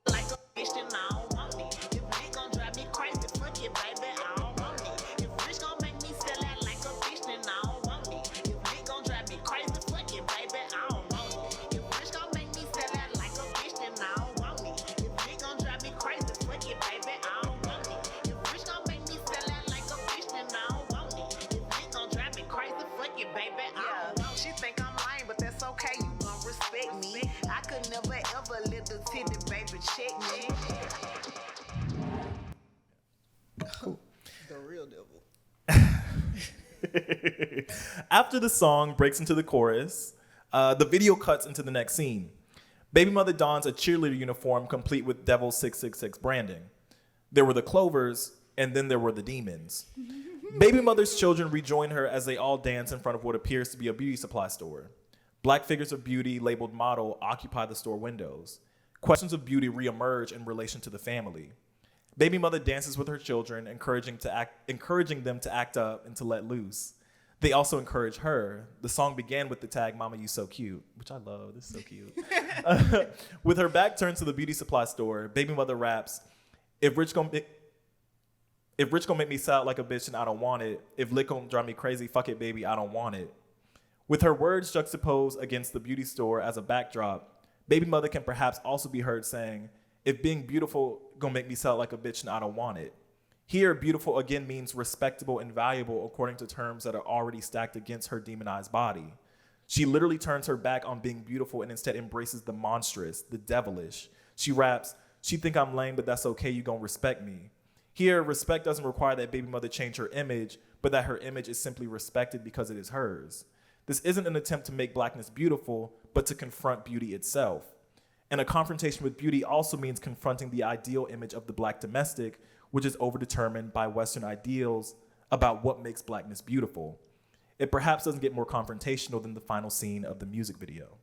Like a bitch, then I don't want it. If it gon' drive me crazy, fuck it, baby, I don't want it. If bitch gon' make me sell out like a bitch, then I don't want it. If it gon' drive me crazy, fuck it, baby, I don't want it. If bitch gon' make me sell out like a bitch, then I don't want it. If it gon' drive me crazy, fuck it, baby, I don't want it. If bitch gon' make me sell out like a bitch, then I don't want it. If it gon' drive me crazy, fuck it, baby, I don't want it. She think I'm lying, but that's okay, you gon' respect me. I could never ever let the titty baby check me. The real devil. After the song breaks into the chorus, the video cuts into the next scene. Baby Mother dons a cheerleader uniform complete with Devil 666 branding. There were the Clovers, and then there were the demons. Baby Mother's children rejoin her as they all dance in front of what appears to be a beauty supply store. Black figures of beauty labeled model occupy the store windows. Questions of beauty reemerge in relation to the family. Baby Mother dances with her children, encouraging them to act up and to let loose. They also encourage her. The song began with the tag, "Mama, you so cute," which I love. This is so cute. With her back turned to the beauty supply store, Baby Mother raps, If rich gon' make me sound like a bitch and I don't want it. If lick gon' drive me crazy, fuck it, baby, I don't want it. With her words juxtaposed against the beauty store as a backdrop, Baby Mother can perhaps also be heard saying, if being beautiful gon' make me sound like a bitch and I don't want it. Here, beautiful again means respectable and valuable according to terms that are already stacked against her demonized body. She literally turns her back on being beautiful and instead embraces the monstrous, the devilish. She raps, she think I'm lame, but that's okay, you gon' respect me. Here, respect doesn't require that Baby Mother change her image, but that her image is simply respected because it is hers. This isn't an attempt to make Blackness beautiful, but to confront beauty itself. And a confrontation with beauty also means confronting the ideal image of the Black domestic, which is overdetermined by Western ideals about what makes Blackness beautiful. It perhaps doesn't get more confrontational than the final scene of the music video.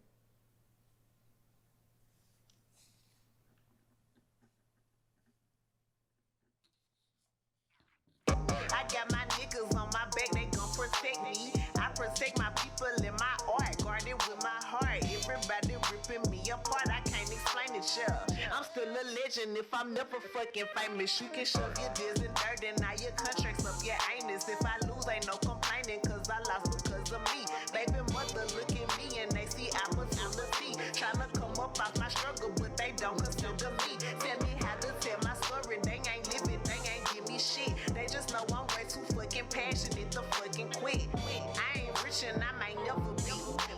I got my niggas on my back, they gon' protect me. I protect my people in my art, guarded with my heart. Everybody ripping me apart, I can't explain it, yeah. I'm still a legend if I'm never fucking famous. You can shove your deals in dirt and now your contracts up your anus. If I lose, ain't no complaining, cause I lost because of me. Baby mother look at me and they see opportunity. Tryna come up off my struggle, but they don't consider me. Tell me how to tell my story, they ain't living, they ain't give me shit. They just know I'm way too fucking passionate to fucking quit. I ain't rich and I might never be,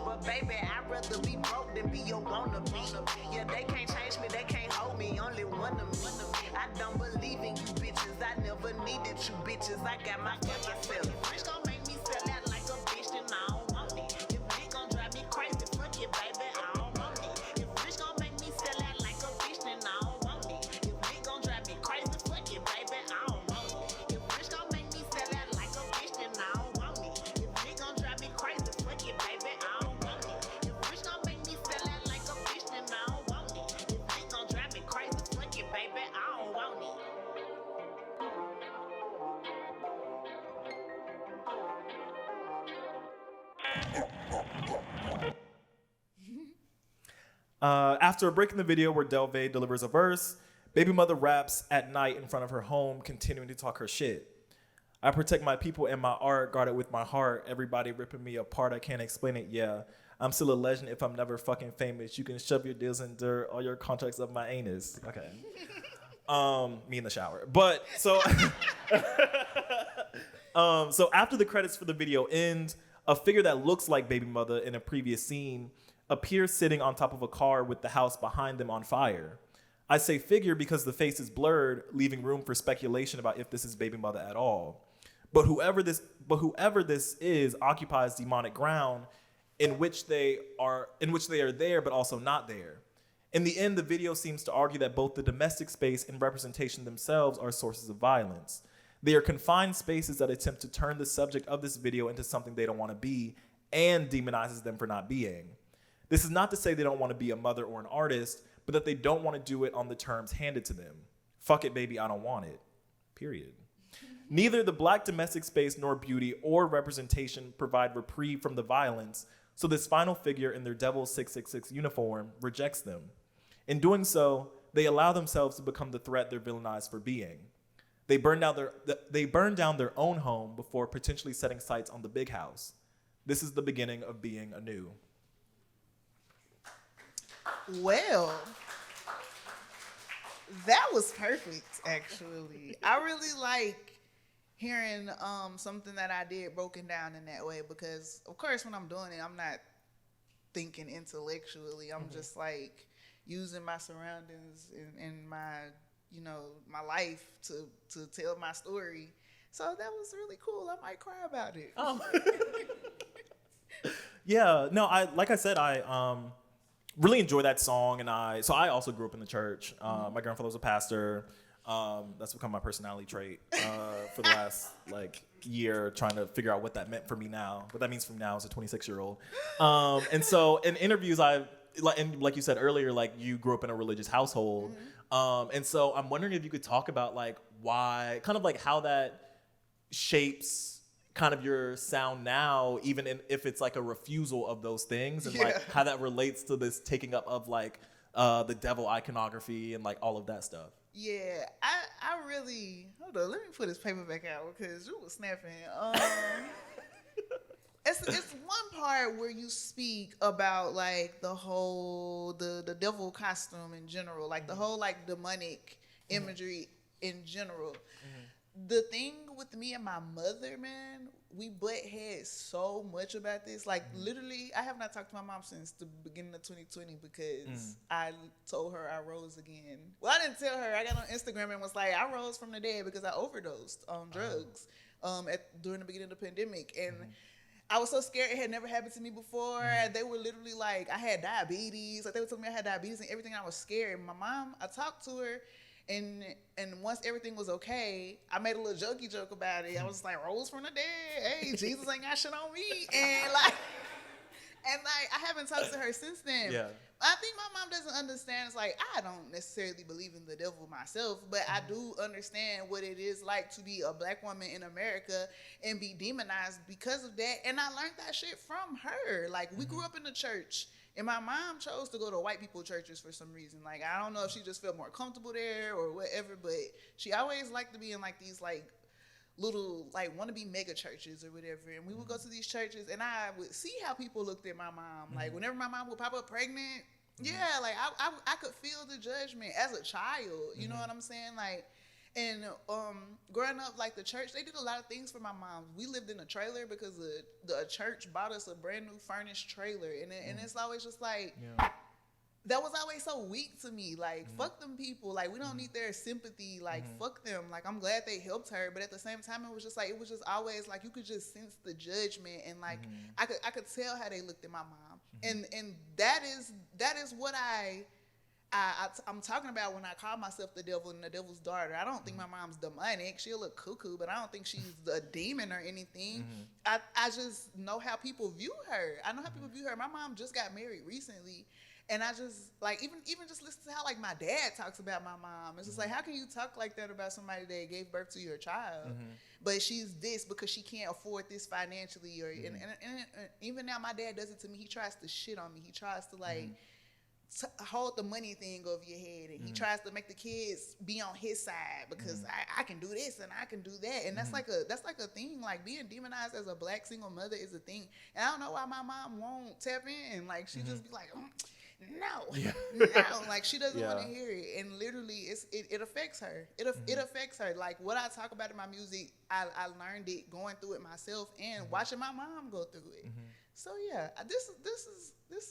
but baby, I'd rather be broke than be your wannabe. Yeah, they can't change me, they can't hold me, only one of me. I don't believe in you bitches, I never needed you bitches. I got my fucking self. Rich gon' make me sell out like a bitch, then I don't want it. If it gon' drive me crazy, fuck it, baby, I don't want it. If rich gon' make me sell out like a bitch, then I don't want it. If it gon' drive me crazy, fuck it, baby, I don't want it. If rich gon' make me sell out like a bitch, then I don't want it. If it gon' drive me crazy, fuck it, baby, I don't want it. If rich gon' make me sell out like a bitch, then I don't want it. If it gon' drive me crazy, fuck it, baby, I don't want it. After a break in the video where Delvey delivers a verse, Baby Mother raps at night in front of her home, continuing to talk her shit. I protect my people and my art, guarded with my heart. Everybody ripping me apart, I can't explain it, yeah. I'm still a legend if I'm never fucking famous. You can shove your deals in dirt, all your contracts up my anus. Okay. Me in the shower. But, so... so after the credits for the video end, a figure that looks like Baby Mother in a previous scene appears sitting on top of a car with the house behind them on fire. I say figure because the face is blurred, leaving room for speculation about if this is Baby Mother at all. But whoever this is occupies demonic ground in which they are there but also not there. In the end, the video seems to argue that both the domestic space and representation themselves are sources of violence. They are confined spaces that attempt to turn the subject of this video into something they don't want to be and demonizes them for not being. This is not to say they don't want to be a mother or an artist, but that they don't want to do it on the terms handed to them. Fuck it, baby, I don't want it. Period. Neither the Black domestic space nor beauty or representation provide reprieve from the violence, so this final figure in their Devil 666 uniform rejects them. In doing so, they allow themselves to become the threat they're villainized for being. They burn down their own home before potentially setting sights on the big house. This is the beginning of being anew. Well, that was perfect, actually. I really like hearing something that I did broken down in that way because, of course, when I'm doing it, I'm not thinking intellectually. I'm just like using my surroundings and my, my life to tell my story. So that was really cool. I might cry about it. Oh. Yeah, no, I really enjoy that song, and I also grew up in the church. My grandfather was a pastor. That's become my personality trait for the last year, trying to figure out what that meant for me now. What that means from now as a 26-year-old. And so in interviews, like you said earlier, you grew up in a religious household. And so I'm wondering if you could talk about why, kind of how that shapes kind of your sound now, even if it's a refusal of those things, and how that relates to this taking up of the devil iconography and all of that stuff. Yeah, I really, hold on, let me put this paper back out because you was snapping. It's one part where you speak about the whole the devil costume in general, the whole demonic imagery in general. The thing with me and my mother, man, we butt heads so much about this. Literally, I have not talked to my mom since the beginning of 2020 because I told her I rose again. Well, I didn't tell her. I got on Instagram and was like, I rose from the dead because I overdosed on drugs during the beginning of the pandemic. And I was so scared. It had never happened to me before. They were literally I had diabetes. They were telling me I had diabetes and everything. I was scared. And my mom, I talked to her. And once everything was okay, I made a little jokey joke about it. I was rose from the dead. Hey, Jesus ain't got shit on me. And I haven't talked to her since then. Yeah. I think my mom doesn't understand. It's I don't necessarily believe in the devil myself, but I do understand what it is like to be a Black woman in America and be demonized because of that. And I learned that shit from her. We grew up in the church. And my mom chose to go to white people churches for some reason. I don't know if she just felt more comfortable there or whatever, but she always liked to be in these little wannabe mega churches or whatever. And we would go to these churches and I would see how people looked at my mom. Whenever my mom would pop up pregnant, I could feel the judgment as a child. You know what I'm saying? And growing up, the church, they did a lot of things for my mom. We lived in a trailer because the church bought us a brand new furnished trailer. And it's always just that was always so weak to me. Fuck them people. We don't need their sympathy. Fuck them. I'm glad they helped her. But at the same time, it was just always you could just sense the judgment. And I could tell how they looked at my mom. And that is what I'm talking about when I call myself the devil and the devil's daughter. I don't think my mom's demonic. She'll look cuckoo, but I don't think she's a demon or anything. I just know how people view her. I know how people view her. My mom just got married recently, and I just even just listen to how my dad talks about my mom. It's just how can you talk like that about somebody that gave birth to your child? But she's this because she can't afford this financially, or and even now my dad does it to me. He tries to shit on me. He tries to hold the money thing over your head, and he tries to make the kids be on his side because I can do this and I can do that, and that's a thing. Being demonized as a Black single mother is a thing, and I don't know why my mom won't tap in. She just be no, she doesn't want to hear it, and literally it affects her. It affects her. What I talk about in my music, I learned it going through it myself and watching my mom go through it. So yeah, this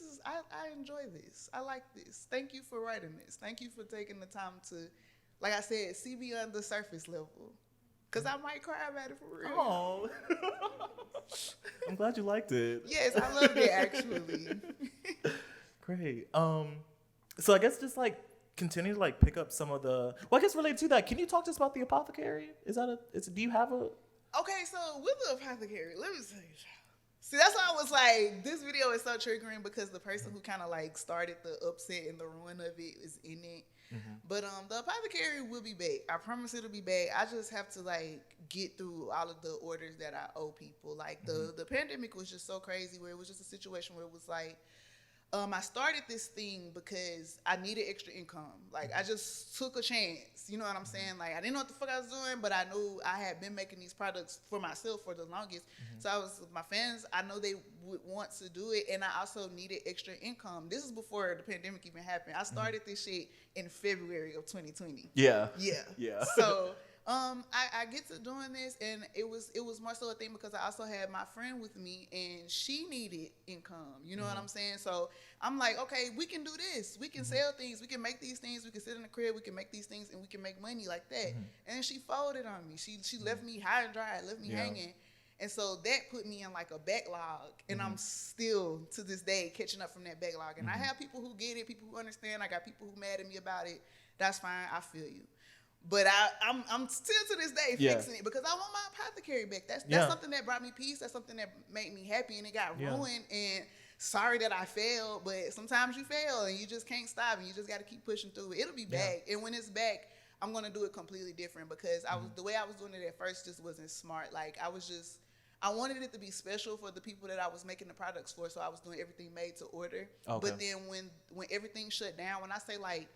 is I enjoy this. I like this. Thank you for writing this. Thank you for taking the time to, like I said, see beyond the surface level. Cause I might cry about it for real. Oh, I'm glad you liked it. Yes, I loved it actually. Great. So I guess just like continue to like pick up some of the. Well, I guess related to that, can you talk to us about the Apothecary? Do you have a? Okay, so with the Apothecary, let me tell you. See, that's why I was like, this video is so triggering because the person who kind of like started the upset and the ruin of it is in it. Mm-hmm. But the Apothecary will be back. I promise it'll be back. I just have to like get through all of the orders that I owe people. Like the pandemic was just so crazy where it was just a situation where it was like, I started this thing because I needed extra income. Like, I just took a chance. You know what I'm saying? Like, I didn't know what the fuck I was doing, but I knew I had been making these products for myself for the longest. So my fans, I know they would want to do it, and I also needed extra income. This is before the pandemic even happened. I started this shit in February of 2020. Yeah. So I get to doing this, and it was more so a thing because I also had my friend with me, and she needed income. You know what I'm saying? So I'm like, okay, we can do this. We can sell things. We can make these things. We can sit in the crib. We can make these things, and we can make money like that. And then she folded on me. She left me high and dry, left me hanging. And so that put me in like a backlog, and I'm still to this day catching up from that backlog. And I have people who get it, people who understand. I got people who mad at me about it. That's fine. I feel you. But I'm still to this day fixing it because I want my Apothecary back. That's something that brought me peace. That's something that made me happy, and it got ruined. And sorry that I failed, but sometimes you fail and you just can't stop, and you just got to keep pushing through. It'll be back, and when it's back, I'm gonna do it completely different because the way I was doing it at first just wasn't smart. Like I wanted it to be special for the people that I was making the products for, so I was doing everything made to order. Okay. But then when everything shut down, when I say like,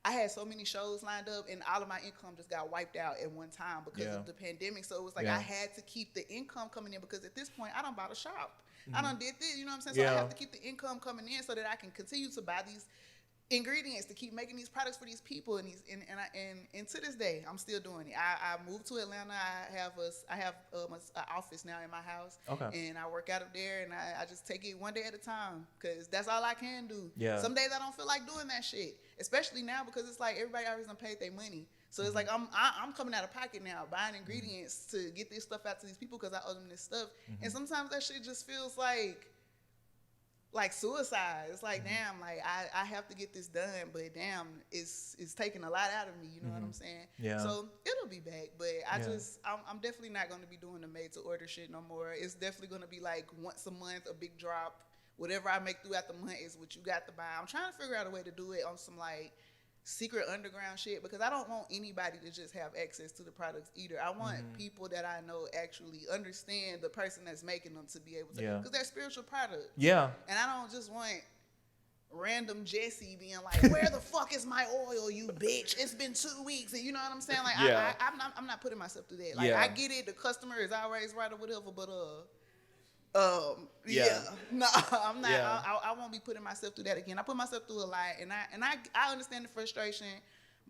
I had so many shows lined up and all of my income just got wiped out at one time because of the pandemic. So it was like I had to keep the income coming in because at this point I done bought a shop. I done did this, you know what I'm saying? So I have to keep the income coming in so that I can continue to buy these ingredients to keep making these products for these people, and to this day I'm still doing it. I moved to Atlanta. I have an office now in my house, and I work out of there, and I just take it one day at a time because that's all I can do. Some days I don't feel like doing that shit, especially now because it's like everybody always done paid their money, so it's like I'm coming out of pocket now buying ingredients to get this stuff out to these people because I owe them this stuff, and sometimes that shit just feels like suicide. It's like, damn, like I have to get this done, but damn, it's taking a lot out of me. You know what I'm saying? Yeah. So it'll be back, but I'm definitely not going to be doing the made to order shit no more. It's definitely going to be like once a month, a big drop. Whatever I make throughout the month is what you got to buy. I'm trying to figure out a way to do it on some like secret underground shit because I don't want anybody to just have access to the products either. I want people that I know actually understand the person that's making them to be able to, because they're spiritual products. Yeah. And I don't just want random Jesse being like, where the fuck is my oil, you bitch? It's been 2 weeks. And you know what I'm saying? Like, I'm not putting myself through that. Like, I get it. The customer is always right or whatever, but no, I'm not. I won't be putting myself through that again. I put myself through a lot, and I understand the frustration,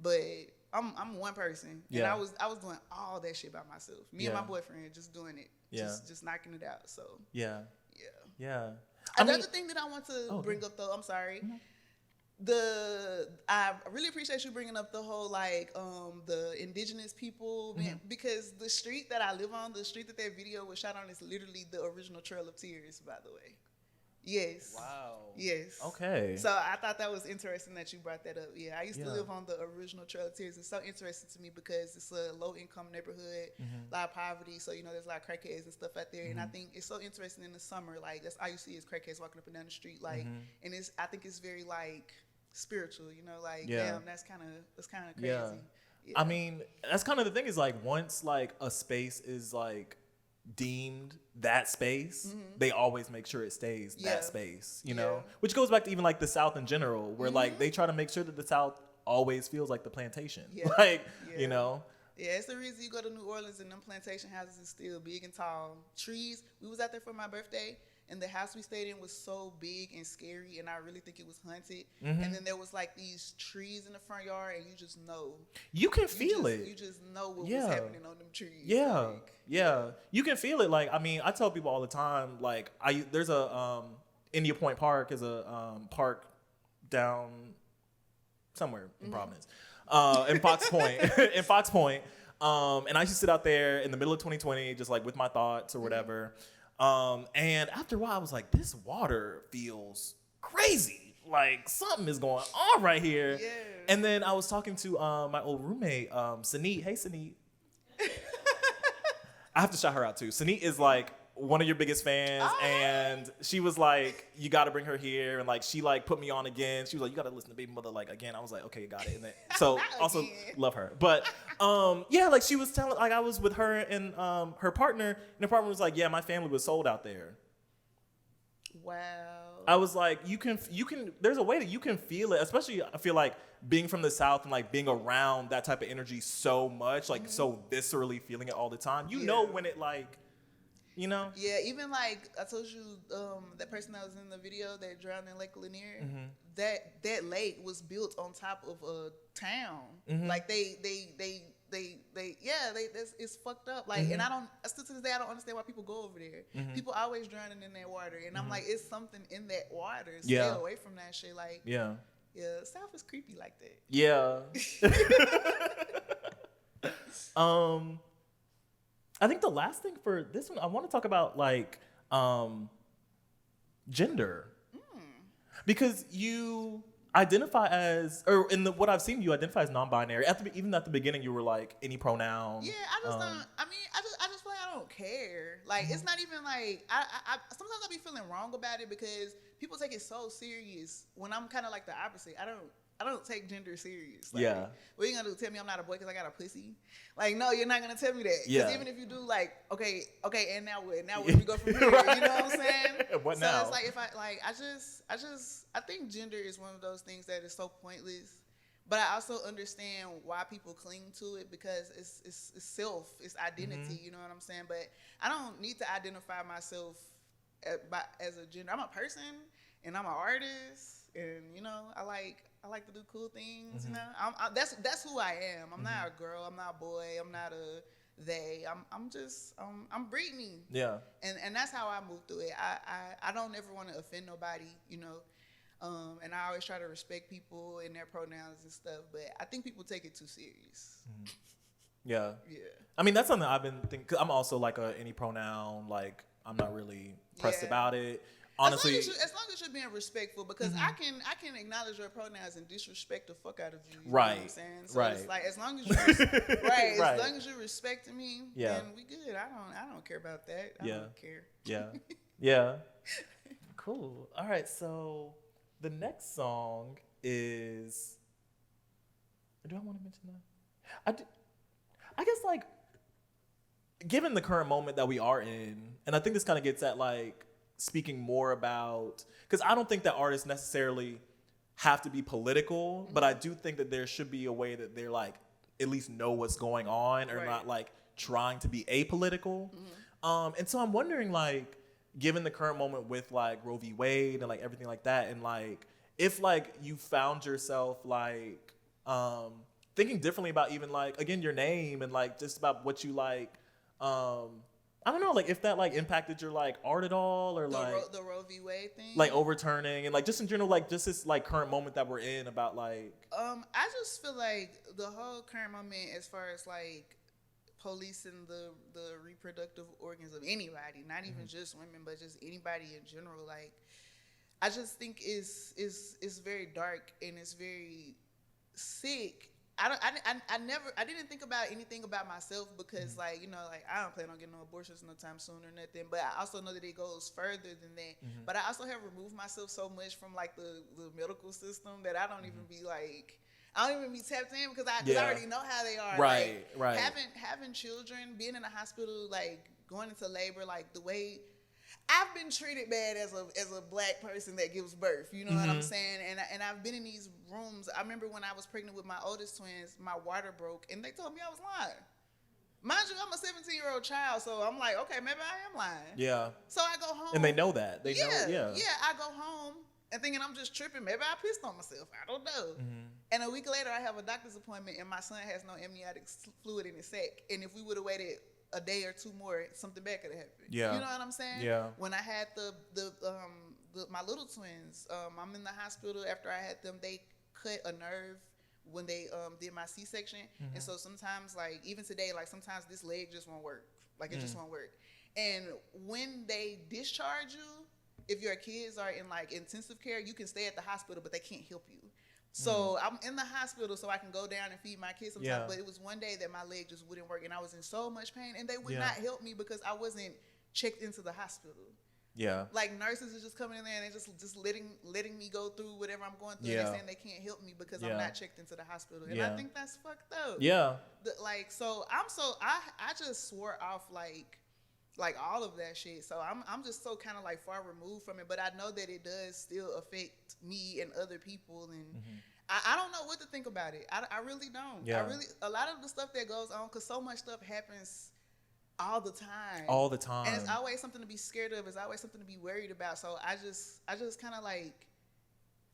but I'm one person, and I was doing all that shit by myself. Me and my boyfriend just doing it, just knocking it out. So yeah. Another thing that I want to bring up, though, I'm sorry. I really appreciate you bringing up the whole like the indigenous people, because the street that I live on, the street that video was shot on, is literally the original Trail of Tears, by the way. Yes. Wow. Yes. Okay. So I thought that was interesting that you brought that up. Yeah, I used to live on the original Trail of Tears. It's so interesting to me because it's a low-income neighborhood, a lot of poverty. So, there's a lot of crackheads and stuff out there. And I think it's so interesting in the summer. Like, that's all you see is crackheads walking up and down the street. Like, and I think it's very, like, spiritual, damn, that's kind of crazy. Yeah. I mean, that's kind of the thing is, like, once, like, a space is, like, deemed that space, they always make sure it stays that space, you know? Which goes back to even, like, the South in general, where, like, they try to make sure that the South always feels like the plantation. Like, you know? Yeah, it's the reason you go to New Orleans and them plantation houses is still big and tall. Trees. We was out there for my birthday, and the house we stayed in was so big and scary, and I really think it was haunted. And then there was like these trees in the front yard, and you just know. You can feel it. You just know what was happening on them trees. Yeah, like, you can feel it. Like, I mean, I tell people all the time, like, there's a India Point Park is a park down somewhere in Providence, in Fox Point, and I used to sit out there in the middle of 2020, just like with my thoughts or whatever. And after a while, I was like, this water feels crazy. like something is going on right here. Yeah. And then I was talking to my old roommate, Sanit. Hey, Sanit. I have to shout her out too. Sanit is like one of your biggest fans, and she was like, "You got to bring her here," and like she like put me on again. She was like, "You got to listen to Baby Mother like again." I was like, "Okay, got it." And then, so also love her, but yeah, like she was telling, like I was with her and her partner, and her partner was like, "Yeah, my family was sold out there." Wow. I was like, you can. There's a way that you can feel it, especially I feel like being from the South and like being around that type of energy so much, like so viscerally feeling it all the time. You know when it like, you know. Yeah, even like I told you, that person that was in the video that drowned in Lake Lanier, that lake was built on top of a town. Like it's fucked up. Like, and still to this day, I don't understand why people go over there. People always drowning in that water, and I'm like, it's something in that water. Stay away from that shit. Like, yeah, South is creepy like that. Yeah. I think the last thing for this one, I want to talk about like gender, because you identify as, or in what I've seen, you identify as non-binary. Even at the beginning, you were like any pronoun. Yeah, I just don't. I mean, I just feel like I don't care. Like it's not even like I sometimes I be feeling wrong about it because people take it so serious when I'm kind of like the opposite. I don't take gender serious. Like, what you gonna do? Tell me I'm not a boy because I got a pussy? Like, no, you're not gonna tell me that. Because even if you do, like, okay, and now what? Now where we go from here? Right. You know what I'm saying? What so now? It's like if I think gender is one of those things that is so pointless. But I also understand why people cling to it because it's self, it's identity. You know what I'm saying? But I don't need to identify myself as a gender. I'm a person and I'm an artist, and you know I like to do cool things. You know, that's who I am. I'm not a girl. I'm not a boy. I'm not a they. I'm just I'm Brittany. Yeah. And that's how I move through it. I don't ever want to offend nobody. You know. And I always try to respect people and their pronouns and stuff, but I think people take it too serious. Yeah. Yeah. I mean, that's something I've been thinking. Cause I'm also like any pronoun. Like I'm not really pressed about it. Honestly, as long as you're being respectful, because I can acknowledge your pronouns and disrespect the fuck out of you. You right. know what I'm saying? So it's like as long as you as long as you're respecting me, then we good. I don't care about that. I don't care. Yeah. Yeah. Cool. All right. So the next song is. Do I want to mention that? I guess like, given the current moment that we are in, and I think this kind of gets at like speaking more about, because I don't think that artists necessarily have to be political, but I do think that there should be a way that they're like at least know what's going on, or not like trying to be apolitical. And so I'm wondering, like, given the current moment with like Roe v. Wade and like everything like that, and like if like you found yourself like thinking differently about even like, again, your name and like just about what you like, I don't know, like if that like impacted your like art at all, or like the Roe v. Wade thing, like overturning, and like just in general, like just this like current moment that we're in about like. I just feel like the whole current moment, as far as like policing the reproductive organs of anybody, not even just women, but just anybody in general, like I just think is very dark and it's very sick. I didn't think about anything about myself because like, you know, like I don't plan on getting no abortions no time soon or nothing, but I also know that it goes further than that. But I also have removed myself so much from like the medical system that I don't even be like, I don't even be tapped in because I already know how they are. Right, like, right. Having children, being in a hospital, like going into labor, like the way I've been treated bad as a black person that gives birth. You know what I'm saying? And I've been in these rooms. I remember when I was pregnant with my oldest twins, my water broke, and they told me I was lying. Mind you, I'm a 17-year-old child, so I'm like, okay, maybe I am lying. Yeah. So I go home. And they know that. They know. Yeah. Yeah, I go home and thinking I'm just tripping. Maybe I pissed on myself. I don't know. And a week later, I have a doctor's appointment, and my son has no amniotic fluid in his sac. And if we would have waited a day or two more, something bad could have happened. Yeah. You know what I'm saying? Yeah. When I had my little twins, I'm in the hospital after I had them. They cut a nerve when they did my C-section, and so sometimes, like even today, like sometimes this leg just won't work. Like it just won't work. And when they discharge you, if your kids are in like intensive care, you can stay at the hospital, but they can't help you. So I'm in the hospital so I can go down and feed my kids sometimes. But it was one day that my leg just wouldn't work and I was in so much pain and they would not help me because I wasn't checked into the hospital. Yeah. Like nurses are just coming in there and they're just letting me go through whatever I'm going through. And they're saying they can't help me because I'm not checked into the hospital. And I think that's fucked up. Yeah. I just swore off like all of that shit. So I'm just so kind of like far removed from it, but I know that it does still affect me and other people, and I don't know what to think about it. I really don't. Yeah. A lot of the stuff that goes on, because so much stuff happens all the time. All the time. And it's always something to be scared of. It's always something to be worried about. So I just kind of like,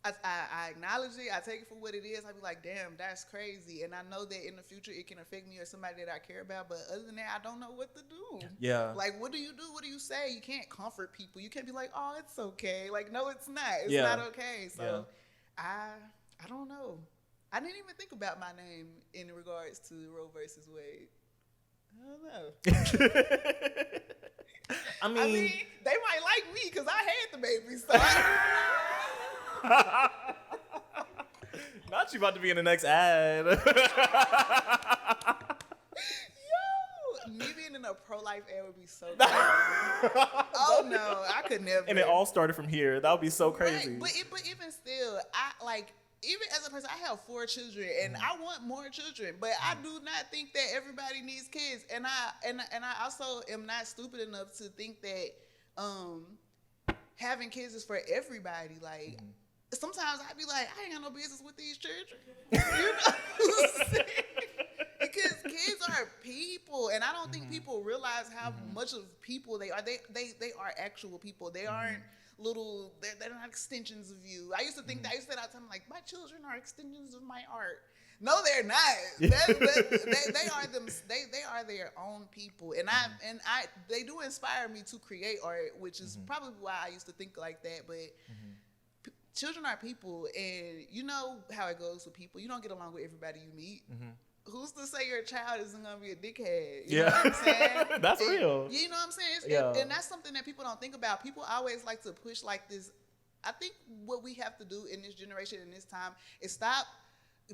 I acknowledge it. I take it for what it is. I be like, damn, that's crazy. And I know that in the future it can affect me or somebody that I care about. But other than that, I don't know what to do. Yeah. Like, what do you do? What do you say? You can't comfort people. You can't be like, oh, it's okay. Like, no, it's not. It's not okay. So I don't know. I didn't even think about my name in regards to Roe versus Wade. I don't know. I mean, they might like me because I had the baby. So not you about to be in the next ad. Yo, me being in a pro-life ad would be so crazy. Oh no, I could never. And it all started from here. That would be so crazy. Right. But even still, even as a person, I have 4 children, and I want more children. But I do not think that everybody needs kids, and I also am not stupid enough to think that having kids is for everybody. Like. Sometimes I be like, I ain't got no business with these children. You know what I'm saying? Because kids are people, and I don't think people realize how much of people they are. They are actual people. They aren't little. They're not extensions of you. I used to think that. I used to say all the time, like, my children are extensions of my art. No, they're not. They are them. They are their own people, and they do inspire me to create art, which is probably why I used to think like that, but. Children are people, and you know how it goes with people. You don't get along with everybody you meet. Who's to say your child isn't going to be a dickhead? You know what I'm saying? That's real. You know what I'm saying? And that's something that people don't think about. People always like to push like this. I think what we have to do in this generation, in this time, is stop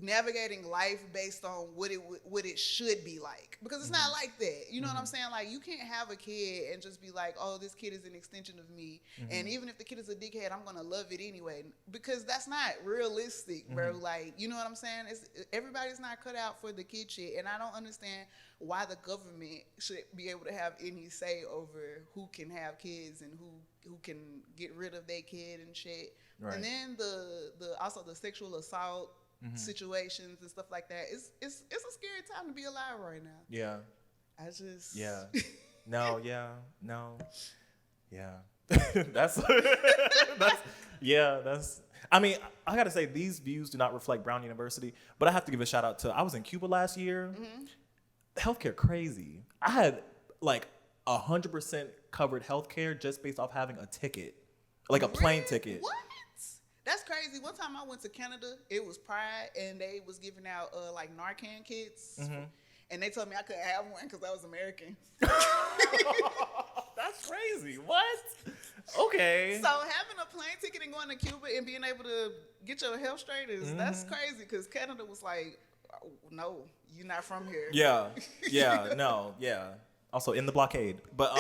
navigating life based on what it should be like, because it's not like that. You know what I'm saying? Like, you can't have a kid and just be like, oh, this kid is an extension of me, and even if the kid is a dickhead, I'm gonna love it anyway, because that's not realistic, bro. Like, you know what I'm saying? Everybody's not cut out for the kid shit, and I don't understand why the government should be able to have any say over who can have kids and who can get rid of their kid and shit. Right. And then also the sexual assault situations and stuff like that. It's a scary time to be alive right now. Yeah. That's I mean, I gotta say, these views do not reflect Brown University, but I have to give a shout out to, I was in Cuba last year. Healthcare crazy. I had like 100% covered healthcare just based off having a ticket, like a plane ticket. What? That's crazy. One time I went to Canada, it was Pride, and they was giving out like Narcan kits, and they told me I couldn't have one because I was American. That's crazy. What? Okay. So having a plane ticket and going to Cuba and being able to get your health straight that's crazy, because Canada was like, no, you're not from here. Also in the blockade. But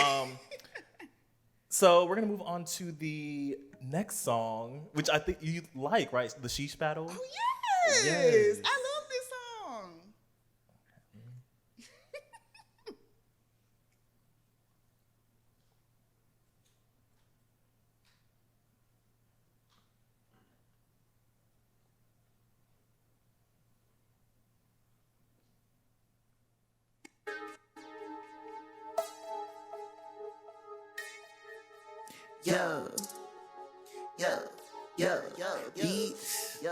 so we're gonna move on to the next song, which I think you like, right? The Sheesh Battle. Oh yes. I love this song. Beats,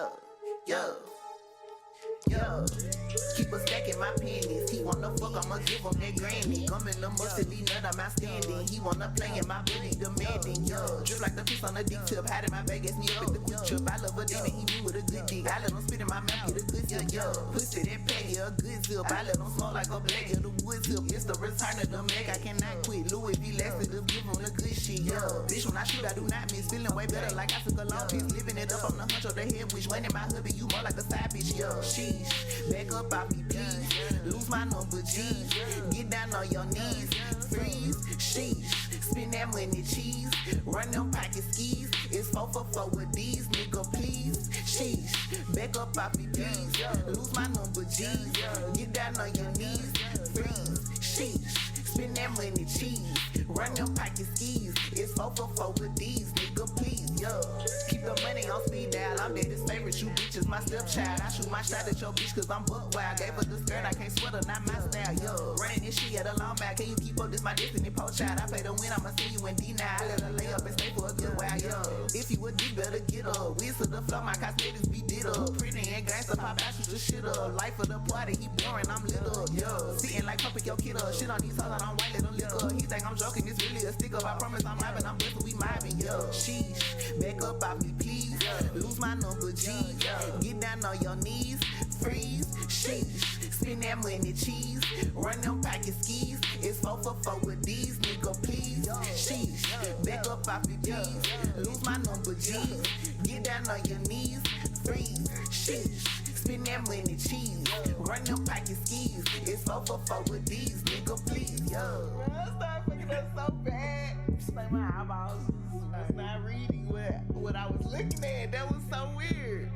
keep a stack in my panties. He wanna fuck, I'ma give him that granny. Gum in the musty nut, I'm outstanding. He wanna play in my belly, demanding. Drip like the piece on the dick tip. Hide in my bag, ask me up at the quick trip. I love a demon, he me with a good dick. I let him spit in my mouth, get a good yo. Pussy that pay, a good zip. I let them smoke like a black. Yeah, the wood zip. It's the return of the Mac. I cannot quit. Louis V. lasted to give them the good shit. Yeah, bitch, when I shoot, I do not miss. Feeling way better like I took a long piece. Living it up on the hunch of the head. Which money my hubby, you more like a side bitch. Yeah, sheesh. Back up, I be please. Lose my number, G's. Get down on your knees. Freeze, sheesh. Spin that money, cheese. Run them pocket skis. It's 4 for 4 with these, nigga, please. Sheesh. Back up, I be please. Lose my number, G's. Get down on your knees. Freeze, sheesh. Spin that money, cheese. Run them pocket skis. It's 4 for 4 with these, nigga, please. Yo, keep the money on speed dial. I'm dead as favorite. You bitches, my stepchild. I shoot my shot at your bitch cause I'm buck wild. Gave her the skirt, I can't sweat her, not my style. Yo, running this shit at a long back. Can you keep up? This my destiny post child. I pay the win, I'ma see you in D9. I let her lay up and stay for a good while. Yo, if you a D, better get up. Whiz to the floor, my cosmetics be did up. Pretty and gangsta, pop out, shoot the shit up. Life of the party, he boring, I'm lit up. Yo, sitting like pumping your kid up. Shit on these hoes, I don't white, let them lick up. He think I'm joking, it's really a stick up. I promise I'm mobbing, I'm blessed, we mobbing. Yo, sheesh, back up off me, please. Lose my number, G. Get down on your knees. Freeze, sheesh. Spin that money, cheese. Run them pocket skis. It's 4 for 4 with these, nigga, please. Sheesh, back up off me, please. Lose my number, G. Get down on your knees. Freeze, sheesh. Spin that money, cheese. Run them pocket skis. It's 4 for 4 with these, nigga, please. Yo, I started fucking up so bad. Just like my eyeballs was not reading what I was looking at. That was so weird.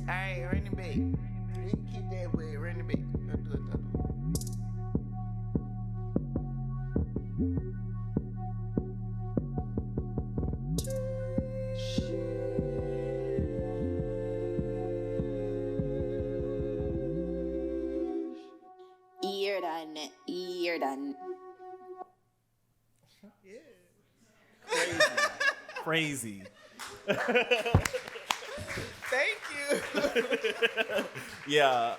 Alright, run it back. We can keep that way. Run it back. Don't do it. You're done. Crazy. Thank you. Yeah,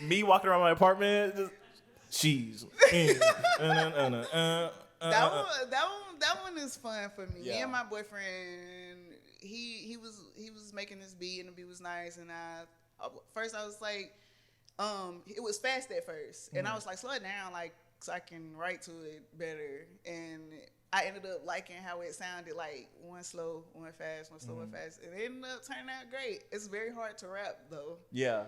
me walking around my apartment, just cheese. That one is fun for me. Yeah. Me and my boyfriend, he was making this beat and the beat was nice, and first I was like, it was fast at first, and I was like, slow it down, like so I can write to it better, and I ended up liking how it sounded, like one slow, one fast, one slow, one fast. It ended up turning out great. It's very hard to rap though. Yeah.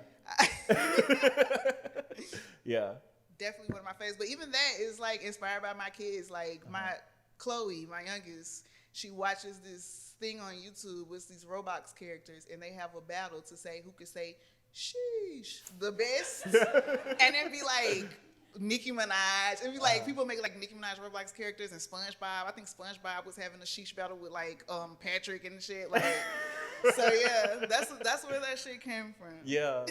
Yeah. Definitely one of my favorites. But even that is like inspired by my kids. Like my Chloe, my youngest, she watches this thing on YouTube with these Roblox characters, and they have a battle to say who could say sheesh the best, and then be like Nicki Minaj. It'd be like people make like Nicki Minaj Roblox characters and SpongeBob. I think SpongeBob was having a sheesh battle with like Patrick and shit. Like, so yeah, that's where that shit came from. Yeah.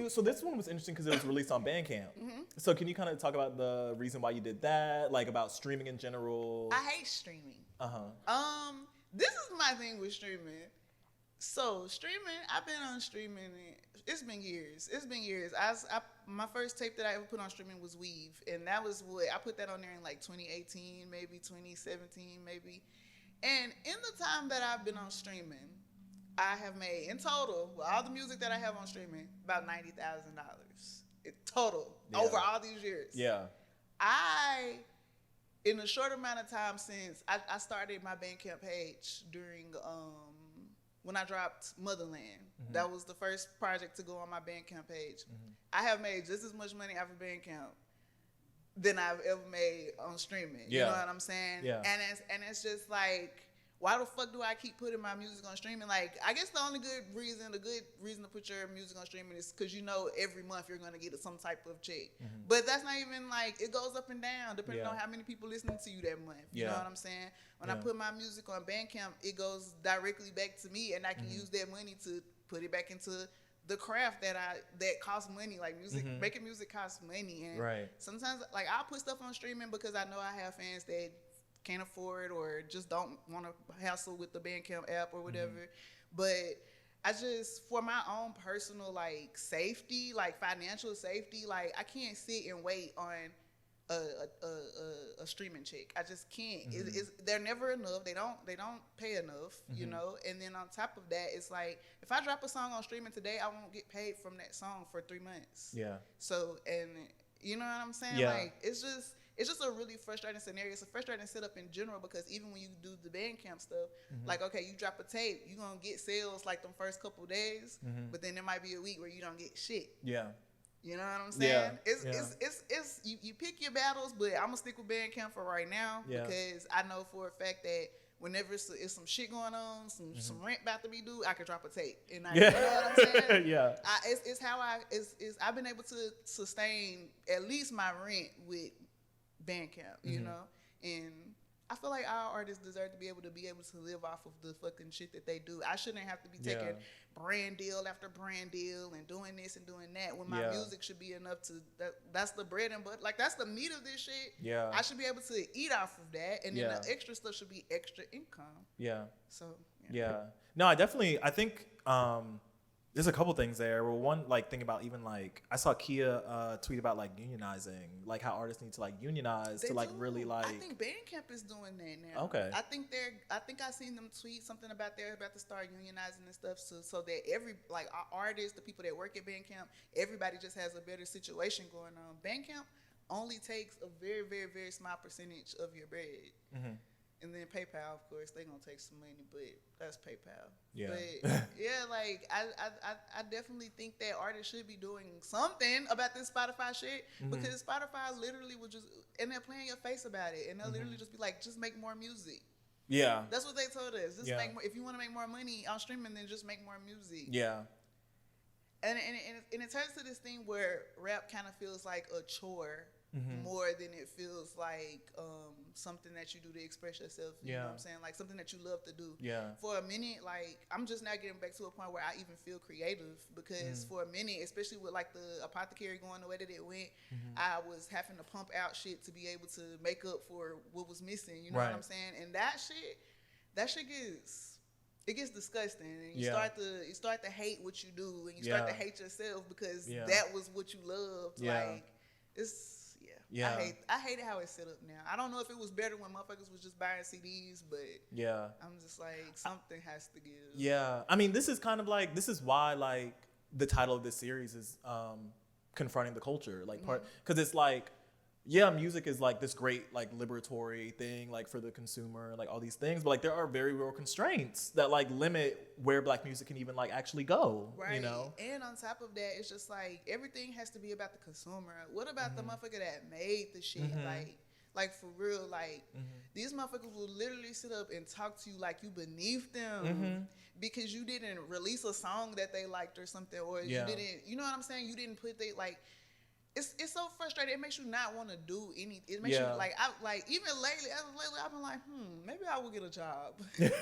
So this one was interesting because it was released on Bandcamp. So can you kind of talk about the reason why you did that, like about streaming in general? I hate streaming. This is my thing with streaming. So streaming, I've been on streaming. It's been years. My first tape that I ever put on streaming was Weave, and that was what I put that on there in like 2018, maybe 2017, maybe. And in the time that I've been on streaming, I have made in total, with all the music that I have on streaming, about $90,000 total over all these years. Yeah. In a short amount of time since I started my Bandcamp page during when I dropped Motherland. That was the first project to go on my Bandcamp page. I have made just as much money off of Bandcamp than I've ever made on streaming. Yeah. You know what I'm saying? Yeah. And it's just like, why the fuck do I keep putting my music on streaming? Like, I guess the only good reason to put your music on streaming is because you know every month you're gonna get some type of check. But that's not even like, it goes up and down depending on how many people listening to you that month. You know what I'm saying? When I put my music on Bandcamp, it goes directly back to me, and I can use that money to put it back into the craft that costs money. Like music, making music costs money, and sometimes like I'll put stuff on streaming because I know I have fans that can't afford or just don't want to hassle with the Bandcamp app or whatever. But I just, for my own personal like safety, like financial safety, like I can't sit and wait on a streaming check. I just can't. They're never enough. They don't pay enough, you know. And then on top of that, it's like if I drop a song on streaming today, I won't get paid from that song for 3 months. Yeah. So, and you know what I'm saying? Yeah. Like it's just a really frustrating scenario. It's a frustrating setup in general because even when you do the Bandcamp stuff, like okay, you drop a tape, you gonna get sales like them first couple days, but then there might be a week where you don't get shit. Yeah. You know what I'm saying? It's you pick your battles, but I'm gonna stick with Bandcamp for right now because I know for a fact that whenever it's some shit going on, some rent about to be due, I could drop a tape, and you know what I'm saying? Yeah. I've been able to sustain at least my rent with Bandcamp, you know, and I feel like our artists deserve to be able to live off of the fucking shit that they do. I shouldn't have to be taking brand deal after brand deal and doing this and doing that when my music should be enough to that's the bread and butter. Like that's the meat of this shit. Yeah. I should be able to eat off of that, and then the extra stuff should be extra income. Yeah. So No, I think there's a couple things there. Well, one, like, think about even, like, I saw Kia tweet about, like, unionizing, like, how artists need to, like, unionize to, like, really, like... I think Bandcamp is doing that now. Okay. I think I seen them tweet something about they're about to start unionizing and stuff so that our artists, the people that work at Bandcamp, everybody just has a better situation going on. Bandcamp only takes a very, very, very small percentage of your bread. Mm-hmm. And then PayPal, of course, they're going to take some money, but that's PayPal. Yeah. But, like, I definitely think that artists should be doing something about this Spotify shit because Spotify literally would just, and they're playing your face about it, and they'll literally just be like, just make more music. Yeah. That's what they told us. Just make more, if you want to make more money on streaming, then just make more music. Yeah. And it turns to this thing where rap kind of feels like a chore. More than it feels like something that you do to express yourself. You know what I'm saying? Like something that you love to do. Yeah. For a minute, like I'm just now getting back to a point where I even feel creative because for a minute, especially with like the Apothecary going the way that it went, I was having to pump out shit to be able to make up for what was missing. You know what I'm saying? And that shit gets disgusting, and you start to hate what you do, and you start to hate yourself because that was what you loved. Like it's. Yeah. I hate how it's set up now. I don't know if it was better when motherfuckers was just buying CDs, but I'm just like something has to give. Yeah, I mean, this is why like the title of this series is Confronting the Culture, like because it's like music is like this great like liberatory thing like for the consumer, like all these things, but like there are very real constraints that like limit where Black music can even like actually go, you know? And on top of that, it's just like everything has to be about the consumer. What about the motherfucker that made the shit? Like for real, like these motherfuckers will literally sit up and talk to you like you beneath them because you didn't release a song that they liked or something, or you didn't, you know what I'm saying? You didn't put like. It's so frustrating. It makes you not want to do anything. It makes you even lately I've been like, maybe I will get a job because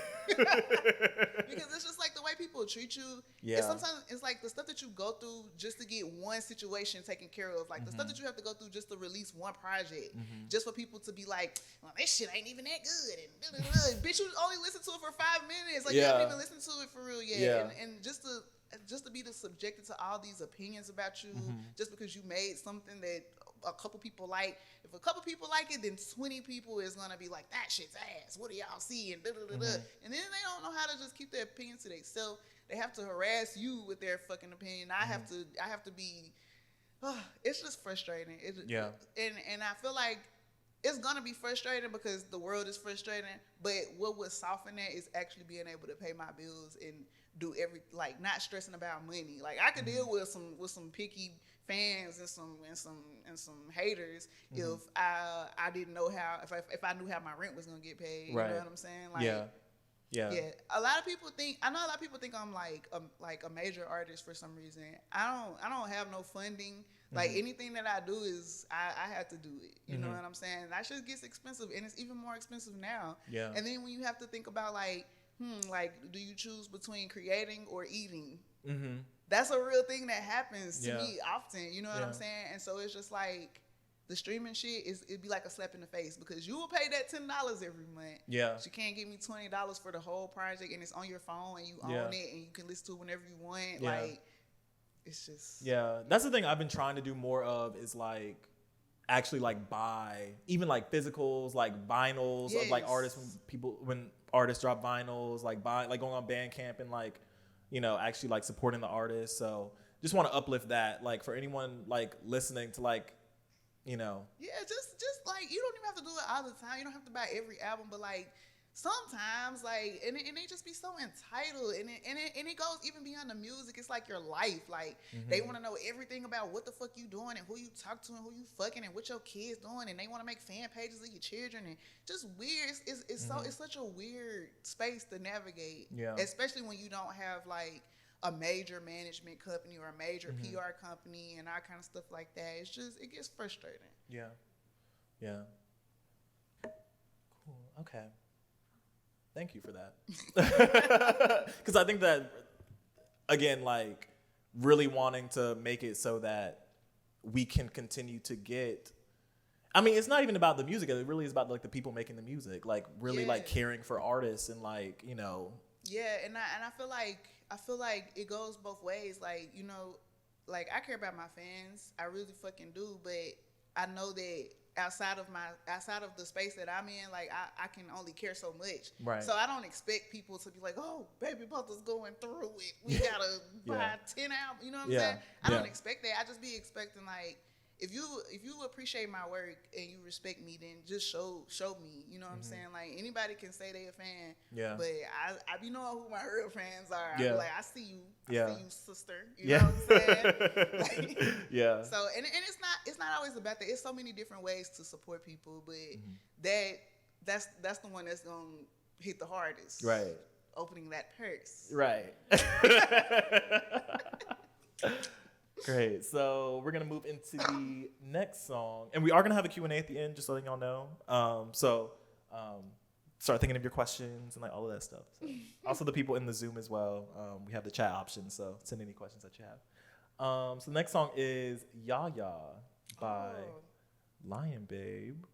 it's just like the way people treat you. Yeah. Sometimes it's like the stuff that you go through just to get one situation taken care of, like the stuff that you have to go through just to release one project, just for people to be like, well, this shit ain't even that good, and bitch, you only listen to it for 5 minutes, like you haven't even listened to it for real yet, and just to be subjected to all these opinions about you just because you made something that a couple people like. If a couple people like it, then 20 people is gonna be like, that shit's ass. What do y'all see? And and then they don't know how to just keep their opinions to themselves. They have to harass you with their fucking opinion. I have to be. It's just frustrating. And I feel like it's gonna be frustrating because the world is frustrating. But what would soften that is actually being able to pay my bills and do not stressing about money. Like I could deal with some picky fans and some haters if I didn't know how, if I knew how my rent was gonna get paid. You know what I'm saying? Like, yeah. A lot of people think I'm like a major artist for some reason. I don't have no funding. Like anything that I do is I have to do it. You know what I'm saying? That shit gets expensive, and it's even more expensive now. Yeah. And then when you have to think about like do you choose between creating or eating? That's a real thing that happens to me often. You know what I'm saying? And so it's just like the streaming shit it'd be like a slap in the face because you will pay that $10 every month. Yeah. But you can't give me $20 for the whole project, and it's on your phone and you own it and you can listen to it whenever you want. Yeah. Like it's just that's the thing I've been trying to do more of is like actually like buy even like physicals, like vinyls of like artists when artists drop vinyls, like going on Bandcamp and like, actually like supporting the artist. So just want to uplift that, like for anyone like listening to like, Yeah, just like you don't even have to do it all the time. You don't have to buy every album, but like sometimes like and they just be so entitled and it goes even beyond the music. It's like your life. Like they want to know everything about what the fuck you doing and who you talk to and who you fucking and what your kids doing, and they want to make fan pages of your children and just weird. It's so it's such a weird space to navigate. Yeah. Especially when you don't have like a major management company or a major PR company and all kind of stuff like that. It's just, it gets frustrating. Yeah. Yeah. Cool. Okay. Thank you for that. Because I think that, again, like really wanting to make it so that we can continue to get, I mean, it's not even about the music. It really is about like the people making the music, like really like caring for artists and like, Yeah. And I feel like it goes both ways. Like, like I care about my fans. I really fucking do. But I know that outside of the space that I'm in, like I can only care so much. Right. So I don't expect people to be like, oh, Baby Mutha's going through it. We gotta buy 10 albums. You know what I'm saying? I don't expect that. I just be expecting like, if you appreciate my work and you respect me, then just show me. You know what I'm saying? Like anybody can say they a fan. Yeah. But I be knowing who my real fans are. Yeah. I be like, I see you. I see you, sister. You know what I'm saying? Like, yeah. So and it's not always about that. It's so many different ways to support people, but that's the one that's gonna hit the hardest. Right. Opening that purse. Right. Great. So we're going to move into the next song. And we are going to have a Q&A at the end, just letting y'all know. Start thinking of your questions and like all of that stuff. So. Also the people in the Zoom as well. We have the chat option, so send any questions that you have. So the next song is Ya Ya by Lion Babe.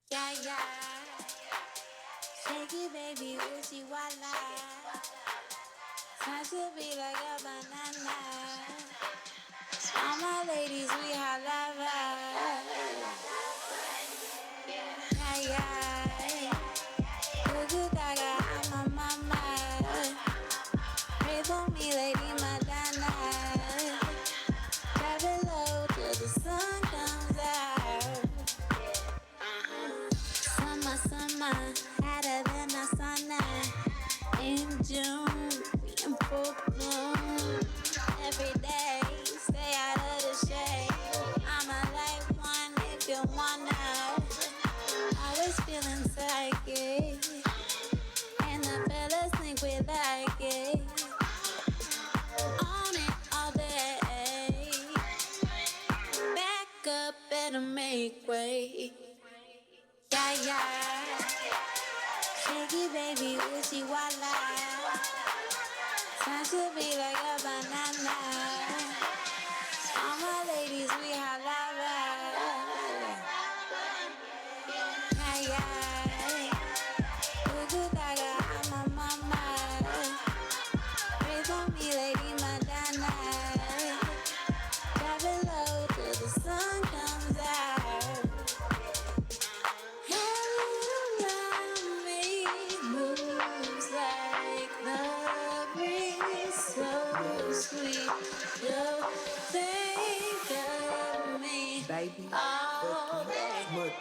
Yeah, yeah. Shake it, baby, wishy wala. Time to be like a banana. All my ladies, we holla. Yeah, yeah. Goo gaga, I'm a mama. Pray for me, Lady Madonna. Drive it low till the sun comes out. Summer, hotter than a sauna. In June, we in full bloom. Every day, stay out of the shade. I'm a life one if you wanna. Always feeling psychic, and the fellas think we like it. On it all day. Back up, better make way. Yeah, yeah. Shake it, baby, wishy wala. Time to be like a banana. All my ladies, we holla. Yeah, yeah. Goo gaga, I'm a mama. Pray for me, Lady Madonna. Drive it low till the sun comes out. Around me moves like the breeze, so sweet. You think of me, Baby, all mother,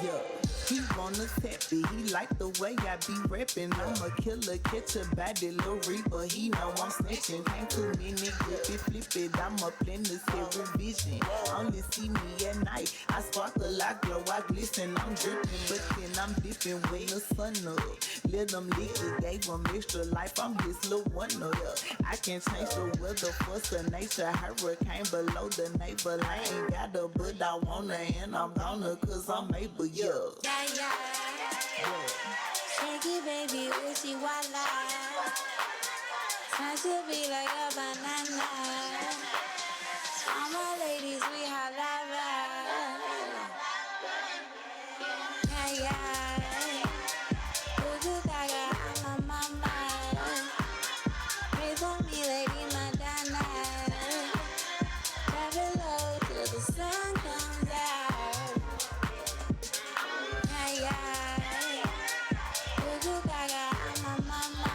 yeah. He wanna tap it, he like the way I be rapping. I'm a killer, catch a body, little reaper. He know I'm snatching. Can't too many flip it. I'm a planetary vision. Only see me at night. I sparkle, I glow, I glisten. I'm dripping, but then I'm dipping when the sun up. Let them lick it, gave them extra life. I'm his little one up. I can change the weather, force of nature. Hurricane below the navel. I ain't got her, but I wanna, and I'm gonna, cause I'm able, yeah. yeah. Shake it, baby, wishy wala. I should be like a banana. All my ladies, we holla. Yeah, yeah. Voodoo gaga, I'm a mama. Pray for me, Lady Madonna. Travel low till the sun comes out. Yeah, yeah. Voodoo gaga, I'm a mama.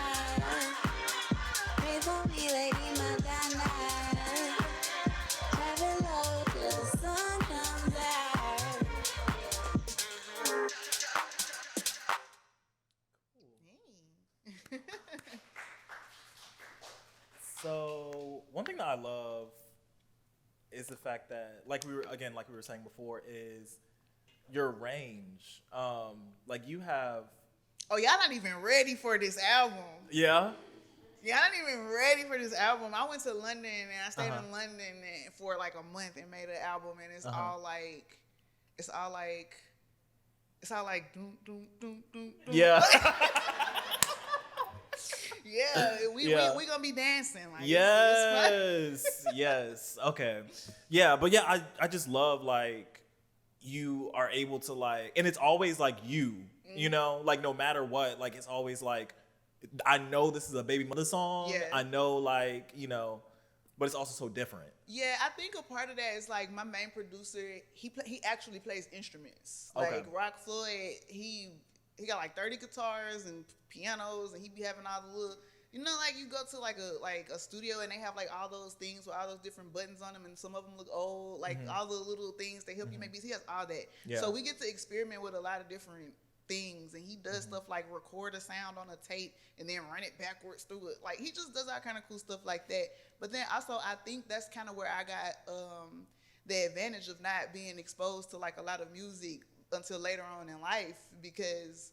Pray for me, Lady Madonna. Travel low till the sun comes out. So one thing that I love is the fact that, like we were saying before, is your range. Like you have. Oh, y'all not even ready for this album. Yeah. Y'all not even ready for this album. I went to London and I stayed in London for like a month and made an album, and it's all like doom doom doom doom doom. Yeah. Yeah, we gonna be dancing like yes. Yes. Okay. Yeah, but yeah, I just love like you are able to like, and it's always like you know, like no matter what, like it's always like I know this is a Baby Mutha song. Yeah. I know, like, you know, but it's also so different. Yeah, I think a part of that is like my main producer. He actually plays instruments. Okay. Like Rock Floyd, he got like 30 guitars and pianos, and he be having all the little. You know, like you go to like a studio and they have like all those things with all those different buttons on them, and some of them look old. Like all the little things they help you make beats. He has all that. Yeah. So we get to experiment with a lot of different things, and he does stuff like record a sound on a tape and then run it backwards through it. Like he just does all kind of cool stuff like that. But then also I think that's kind of where I got the advantage of not being exposed to like a lot of music until later on in life, because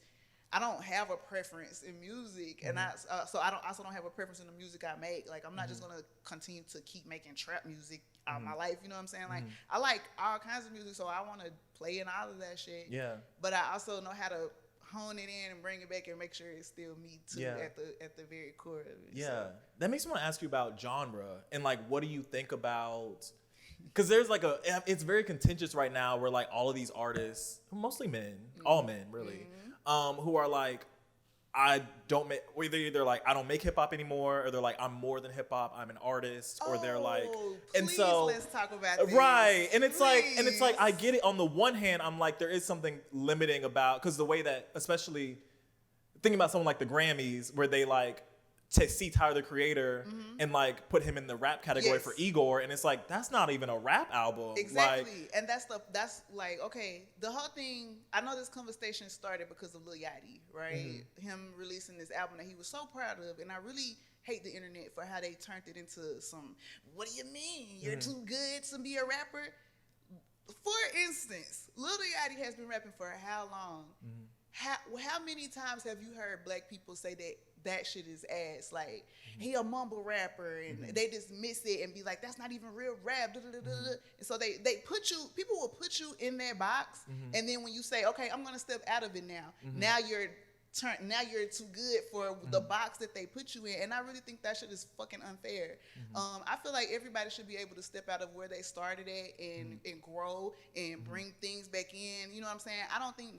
I don't have a preference in music, and I also don't have a preference in the music I make. Like I'm not just gonna continue to keep making trap music all my life. You know what I'm saying? Like I like all kinds of music, so I want to play in all of that shit. Yeah. But I also know how to hone it in and bring it back and make sure it's still me too at the very core of it. Yeah. So. That makes me want to ask you about genre and like what do you think about, because there's like it's very contentious right now where like all of these artists, mostly men, all men really, who are like, I don't make, either like I don't make hip hop anymore, or they're like I'm more than hip hop, I'm an artist, or they're like, and so let's talk about this. Right, and it's like I get it. On the one hand, I'm like there is something limiting about, because the way that, especially thinking about someone like the Grammys, where they like to see Tyler the Creator and like put him in the rap category for Igor, and it's like that's not even a rap album. Exactly. Like, And that's like, okay, the whole thing, I know this conversation started because of Lil Yachty, right? Him releasing this album that he was so proud of, and I really hate the internet for how they turned it into some, what do you mean? You're too good to be a rapper? For instance, Lil Yachty has been rapping for how long? How many times have you heard black people say that shit is ass? Like, he a mumble rapper, and they dismiss it and be like, that's not even real rap. And so they put you, people will put you in their box, and then when you say, okay, I'm gonna step out of it now, now you're too good for the box that they put you in. And I really think that shit is fucking unfair. I feel like everybody should be able to step out of where they started at and grow and bring things back in. You know what I'm saying? I don't think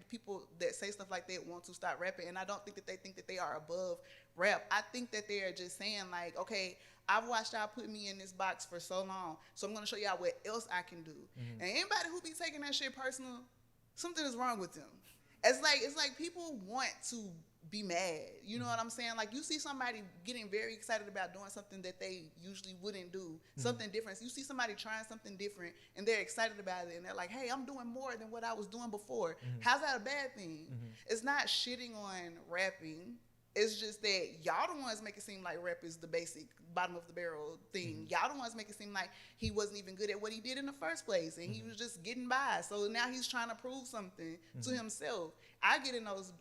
people that say stuff like that want to stop rapping, and I don't think that they think that they are above rap. I think that they are just saying like, okay, I've watched y'all put me in this box for so long, so I'm gonna show y'all what else I can do. And anybody who be taking that shit personal, something is wrong with them. It's like people want to be mad. You know what I'm saying? Like you see somebody getting very excited about doing something that they usually wouldn't do, something different. You see somebody trying something different and they're excited about it, and they're like, hey, I'm doing more than what I was doing before. How's that a bad thing? It's not shitting on rapping. It's just that y'all the ones make it seem like rap is the basic bottom of the barrel thing. Y'all the ones make it seem like he wasn't even good at what he did in the first place, and he was just getting by. So now he's trying to prove something to himself. I get in those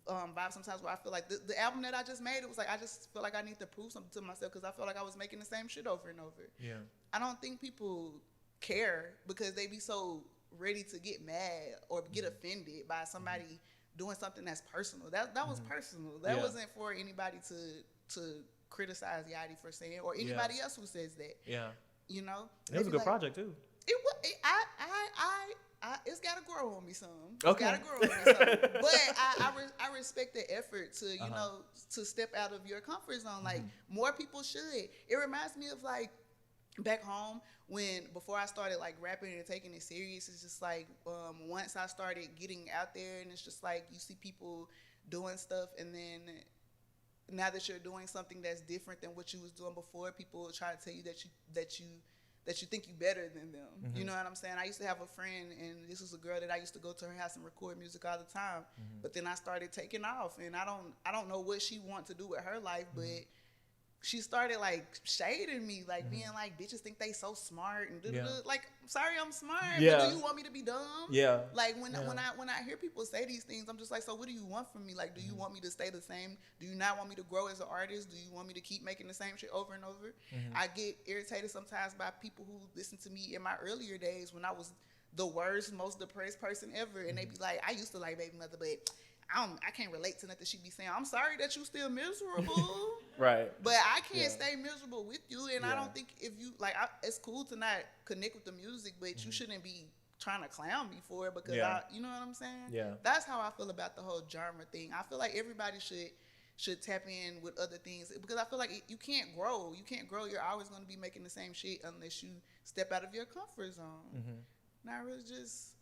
vibes sometimes where I feel like the album that I just made, it was like I just feel like I need to prove something to myself, because I feel like I was making the same shit over and over. yeah. I don't think people care because they be so ready to get mad or get offended by somebody doing something that's personal. That was personal. That wasn't for anybody to criticize Yachty for saying, or anybody else who says that. Yeah. You know? And it was a good project too. It's got to grow on me some. Okay. It's got to grow on me some. But I respect the effort to, you know, to step out of your comfort zone. Like, more people should. It reminds me of, like, back home before I started, like, rapping and taking it serious. It's just like, once I started getting out there, and it's just like you see people doing stuff, and then now that you're doing something that's different than what you was doing before, people will try to tell you that you think you better than them. You know what I'm saying? I used to have a friend, and this was a girl that I used to go to her house and record music all the time. But then I started taking off, and I don't know what she wants to do with her life, but she started, like, shading me, like, being like, bitches think they so smart, and like, sorry, I'm smart, but do you want me to be dumb? Yeah. Like, when I hear people say these things, I'm just like, so what do you want from me? Like, do you want me to stay the same? Do you not want me to grow as an artist? Do you want me to keep making the same shit over and over? I get irritated sometimes by people who listen to me in my earlier days when I was the worst, most depressed person ever, and they be like, I used to like Baby Mother, but I can't relate to nothing she be saying. I'm sorry that you still miserable. Right. But I can't stay miserable with you. And I don't think if you, like, it's cool to not connect with the music, but you shouldn't be trying to clown me for it because you know what I'm saying? Yeah. That's how I feel about the whole genre thing. I feel like everybody should tap in with other things because I feel like you can't grow. You can't grow. You're always going to be making the same shit unless you step out of your comfort zone. And I really just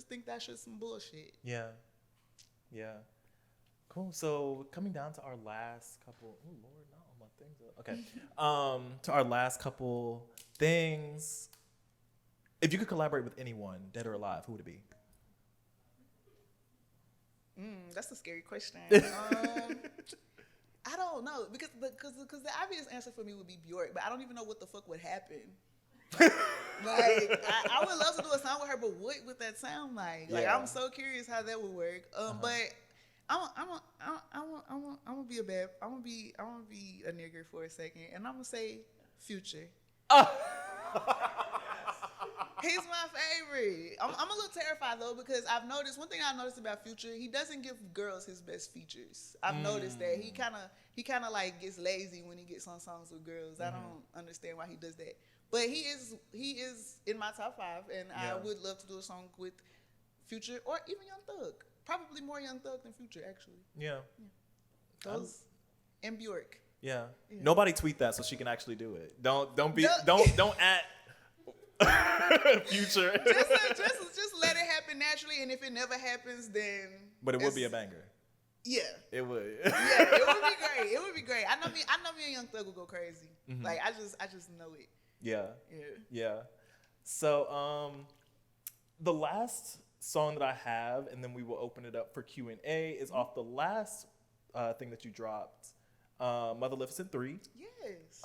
think that shit's some bullshit. Yeah. Yeah. Cool. So coming down to our last couple. Oh Lord, not all my things up. Okay. To our last couple things. If you could collaborate with anyone, dead or alive, who would it be? That's a scary question. I don't know because the obvious answer for me would be Bjork, but I don't even know what the fuck would happen. Like I would love to do a song with her, but what would that sound like? Like I'm so curious how that would work. But I'm gonna be a nigger for a second, and I'm gonna say Future. He's my favorite. I'm a little terrified though because I've noticed one thing I've noticed about Future. He doesn't give girls his best features. I've noticed that he kind of like gets lazy when he gets on songs with girls. I don't understand why he does that. But he is in my top 5, and I would love to do a song with Future or even Young Thug. Probably more Young Thug than Future, actually. Yeah. Those and Bjork. Yeah. Nobody tweet that so she can actually do it. Don't at Future. just let it happen naturally, and if it never happens, then. But it would be a banger. Yeah. It would. Yeah, it would be great. It would be great. I know me and Young Thug will go crazy. Like I just know it. Yeah. So the last song that I have, and then we will open it up for Q&A, is off the last thing that you dropped, Motherlificent 3. Yes.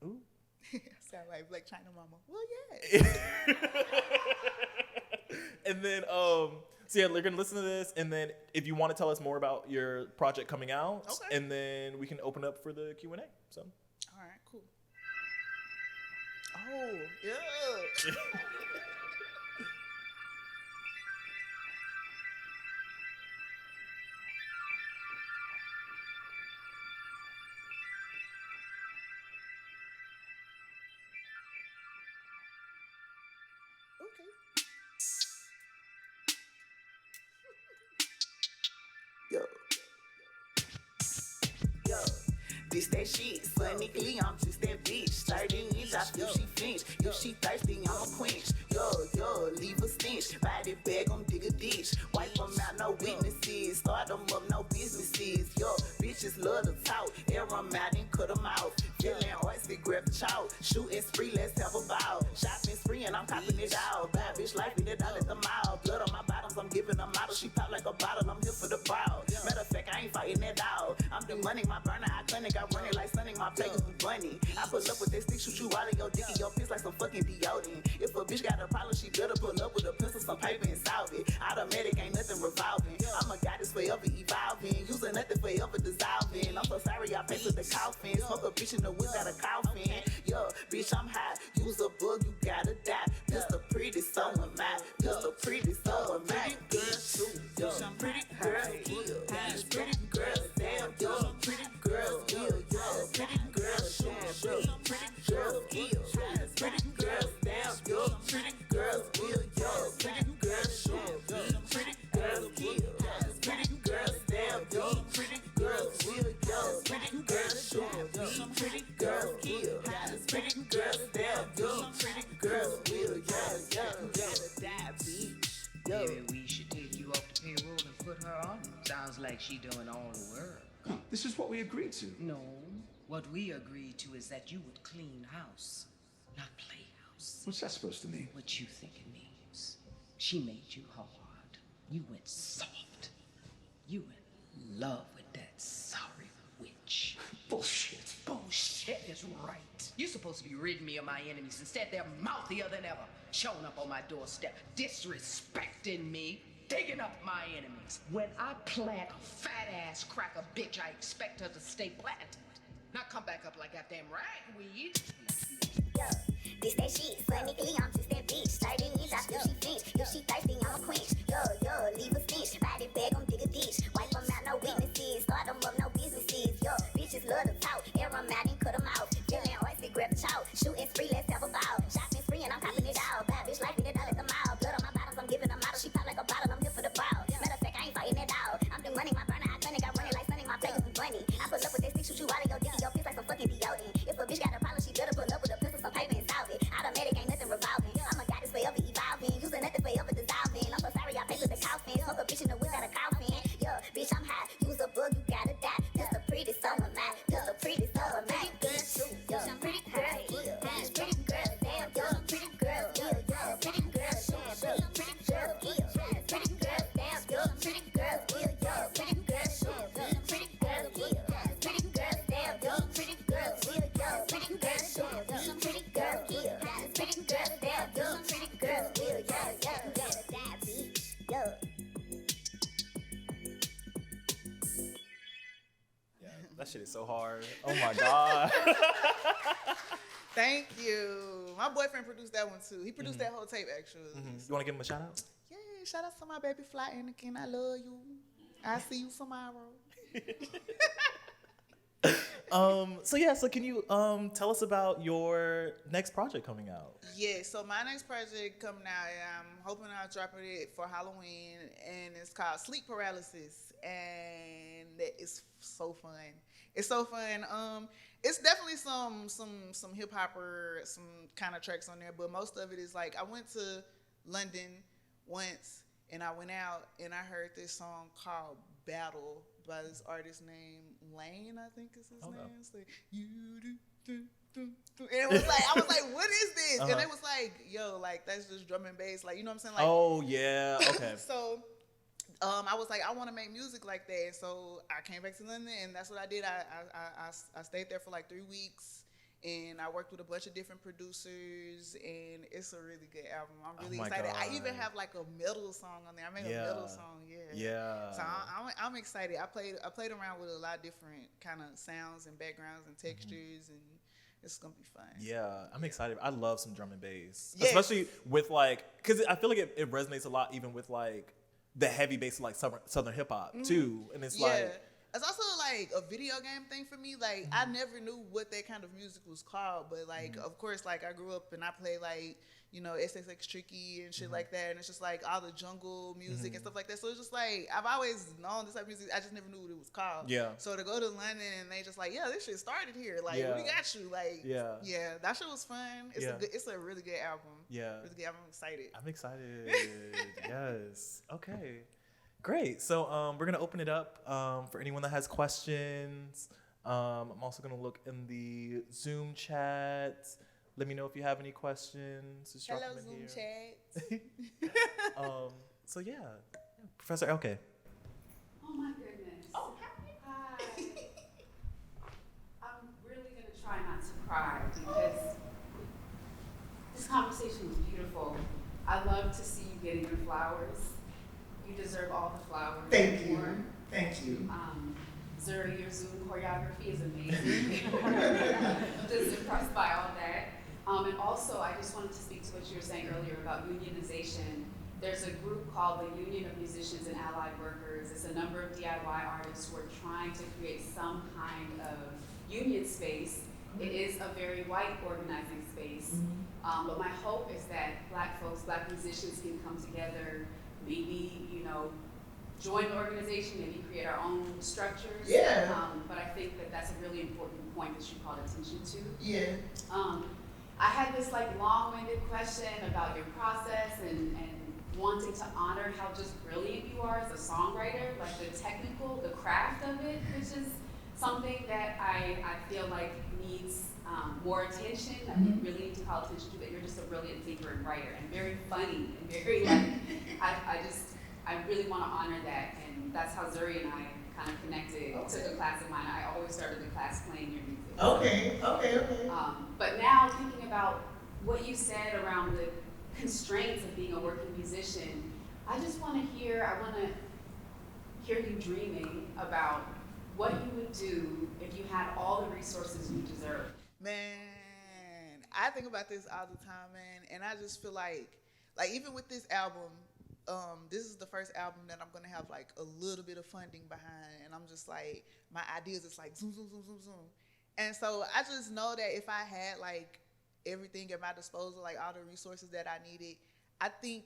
Ooh. Sound like Black China Mama. Well, yeah. And then, so yeah, we're gonna listen to this, and then if you want to tell us more about your project coming out, and then we can open up for the Q&A. So. All right, cool. Oh, yeah. This that shit, funny, I'm just that bitch. 13 inch, I feel she flinch. If she thirsty, I'm a quench. Yo, leave a stench. Body bag, I'm dig a ditch. Wipe them out, no witnesses. Start them up, no businesses. Yo, bitches love to talk. Air them out and cut them out. Feeling oyster, grab the chalk. Shooting spree, let's have a bow. Shopping spree, and I'm copping it out. Bad bitch life, we did all at the mile. Blood on my bottoms, I'm giving them model. She pop like a bottle, I'm here for the brow. Matter of fact, I ain't fighting that dog. I'm the money, my burner, I clinic. I run it like stunning, my plate is bunny. I pull up with that stick, shoot you out of your dick and your piss like some fucking deodorant. If a bitch got a problem, she better pull up with a pencil, some paper, and solve it. Automatic, ain't nothing revolving. I'm a goddess forever evolving. Using nothing forever dissolving. I'm so sorry, I paid for the coffin. Smoke a bitch in the woods out of coffin. Yo, bitch, I'm hot. Use a bug, you gotta die. Pistol pretty, so am I. Pistol pretty, so am I. Bitch, too. Yo, I'm pretty girl, yeah. Pretty girl, damn, yo, pretty girl, yeah. girls sure be pretty girls kill. Pretty girls they'll be pretty girls will. Maybe we should take you off the payroll and put her on. Sounds like she doing all the work. This is what we agreed to. No, what we agreed to is that you would clean house, not play house. What's that supposed to mean? What you think it means. She made you hard. You went soft. You in love with that sorry witch. Bullshit. Bullshit is right. You're supposed to be ridding me of my enemies. Instead, they're mouthier than ever, showing up on my doorstep, disrespecting me, digging up my enemies. When I plant a fat-ass cracker bitch, I expect her to stay planted, not come back up like goddamn ragweed. Yo, this that shit, funny, I'm just that bitch. 30 years, I still she flinch. If she thirsty, I'm a quench. Yo, leave a stitch. Body bag, dig a ditch. Wipe them out, no witnesses. Start them up, no businesses. Yo, bitches love to talk. Air them out and cut them out. Jillin' oyster, grab a chalk. Shooting spree, let's have a ball. Shopping spree, and I'm copping it out. Bad bitch like me, I let them out. Blood on my bottles, I'm giving them out. She pop like a bottle, I'm here for the ball. Matter of fact, I ain't fighting it out. I'm the money, my burner, I got running like sunny. My plate is bunny. I pull up with that stick, shoot you out of your dick, your piss like some fucking deodorant. If a bitch got a problem, she better pull up with a pistol, some paper and solve it. Automatic ain't nothing revolving. I'm a goddess forever evolving. Using nothing forever dissolving. I'm so sorry, I pay with the coffin. Smoke a bitch in the whip, got a coffin. Yo, bitch, I'm high. Use a bug, you gotta die. Just the prettiest on my mind. Just the prettiest on my mind. Good too. Yo, I'm pretty girl. Pretty girl. Damn, yo, pretty girl. Pretty girl. Pretty girl. Pretty girl. Damn, yo, pretty girl. Pretty girl. Pretty girl. Pretty girl. Damn, yo, pretty girl. Pretty girl. Pretty girl. Pretty girl. Damn, yo, pretty girl. You gotta die, bitch. Yo. Yeah, that shit is so hard. Oh my god. Thank you. My boyfriend produced that one too. He produced that whole tape actually. You want to give him a shout out? Yeah, shout out to my baby fly Anakin. I love you. I'll see you tomorrow. So can you tell us about your next project coming out? Yeah, so my next project coming out, I'm hoping I'll drop it for Halloween, and it's called Sleep Paralysis, and it's so fun. It's so fun. It's definitely some hip hopper, some kind of tracks on there, but most of it is like I went to London once, and I went out and I heard this song called Battle by this artist named Lane, I think is his name. It's like you do. And it was like, I was like, what is this? And it was like, yo, like that's just drum and bass, like, you know what I'm saying? Like, oh yeah, okay. So I was like, I want to make music like that. And so I came back to London, and that's what I did. I stayed there for like 3 weeks, and I worked with a bunch of different producers, and it's a really good album. I'm really excited. God. I even have like a metal song on there. I made a metal song, Yeah. So I'm excited. I played around with a lot of different kind of sounds and backgrounds and textures, and it's gonna be fun. Yeah, I'm excited. I love some drum and bass, especially with like, because I feel like it resonates a lot, even with like the heavy bass of like southern hip hop too, and it's like. It's also like a video game thing for me. Like I never knew what that kind of music was called, but like of course, like I grew up and I played like, you know, SXX Tricky and shit like that, and it's just like all the jungle music and stuff like that. So it's just like I've always known this type of music. I just never knew what it was called. Yeah. So to go to London and they just like, yeah, this shit started here. Like we got you. Like yeah, that shit was fun. It's a really good album. Yeah. Really good album. I'm excited. Yes. Okay. Great. So we're gonna open it up for anyone that has questions. I'm also gonna look in the Zoom chat. Let me know if you have any questions. Just drop Hello, them in Zoom here. chat. So yeah, Professor Elke. Oh my goodness. Oh, hi. I'm really gonna try not to cry because this conversation was beautiful. I love to see you getting your flowers. You deserve all the flowers. Thank you. Thank you. Zuri, your Zoom choreography is amazing. I'm just impressed by all that. And also, I just wanted to speak to what you were saying earlier about unionization. There's a group called the Union of Musicians and Allied Workers. It's a number of DIY artists who are trying to create some kind of union space. It is a very white organizing space. But my hope is that Black folks, Black musicians can come together, maybe, you know, join the organization, maybe create our own structures. Yeah. But I think that that's a really important point that you called attention to. Yeah. I had this like long-winded question about your process and wanting to honor how just brilliant you are as a songwriter, like the craft of it, which is something that I feel like needs more attention. I think really need to call attention to that. You're just a brilliant thinker and writer and very funny and very like, I really want to honor that, and that's how Zuri and I kind of connected. Took a class of mine. I always started the class playing your music. Okay. But now thinking about what you said around the constraints of being a working musician, I want to hear you dreaming about what you would do if you had all the resources you deserve. Man, I think about this all the time, man, and I just feel like even with this album, this is the first album that I'm gonna have like a little bit of funding behind, and I'm just like, my ideas is like zoom, zoom, zoom, zoom, zoom. And so I just know that if I had like everything at my disposal, like all the resources that I needed, I think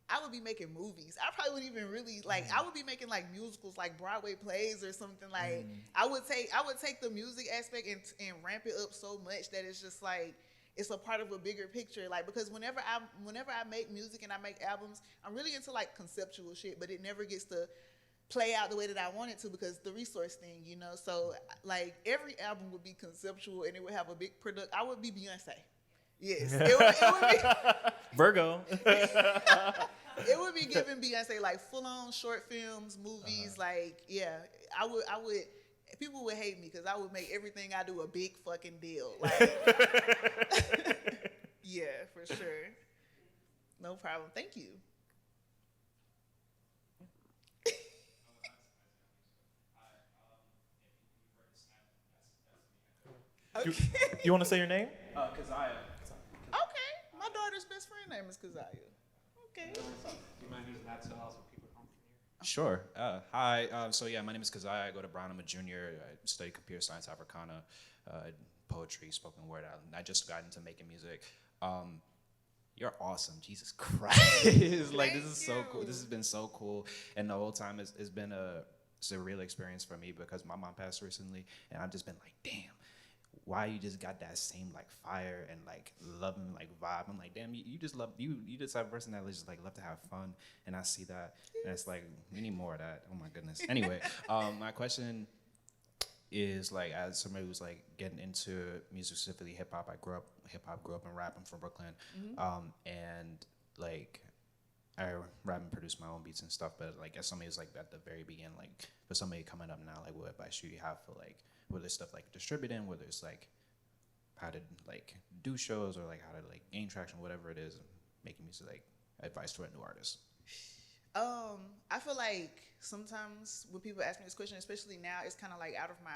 I would be making movies. I probably wouldn't even really like. I would be making like musicals, like Broadway plays or something. Like I would take the music aspect and ramp it up so much that it's just like it's a part of a bigger picture. Like because whenever I make music and I make albums, I'm really into like conceptual shit, but it never gets to play out the way that I want it to because the resource thing, you know. So like every album would be conceptual and it would have a big product. I would be Beyonce. Yes, it would be Virgo. It would be giving Beyonce like full-on short films, movies. Like, yeah, I would. People would hate me because I would make everything I do a big fucking deal. Like, yeah, for sure. No problem. Thank you. Okay. You want to say your name? Keziah. Okay, my daughter's best friend name is Keziah. Okay. Do you mind using that to also people come from here? Sure. Hi. So yeah, my name is Keziah. I go to Brown. I'm a junior. I study computer science, Africana, poetry, spoken word. I just got into making music. You're awesome. Jesus Christ. Like this is so cool. This has been so cool. And the whole time it's been a surreal experience for me because my mom passed recently, and I've just been like, damn. Why you just got that same like fire and like loving like vibe? I'm like, damn, you just love you just have a person that just like love to have fun, and I see that, and it's like we need more of that. Oh my goodness. Anyway, my question is like, as somebody who's like getting into music, specifically hip hop. I grew up and rap. I'm from Brooklyn, and like I rap and produce my own beats and stuff. But like as somebody who's like at the very beginning, like for somebody coming up now, like what advice should you have for like whether it's stuff like distributing, whether it's like how to like do shows or like how to like gain traction, whatever it is, making music, like advice to a new artist? I feel like sometimes when people ask me this question, especially now, it's kind of like out of my,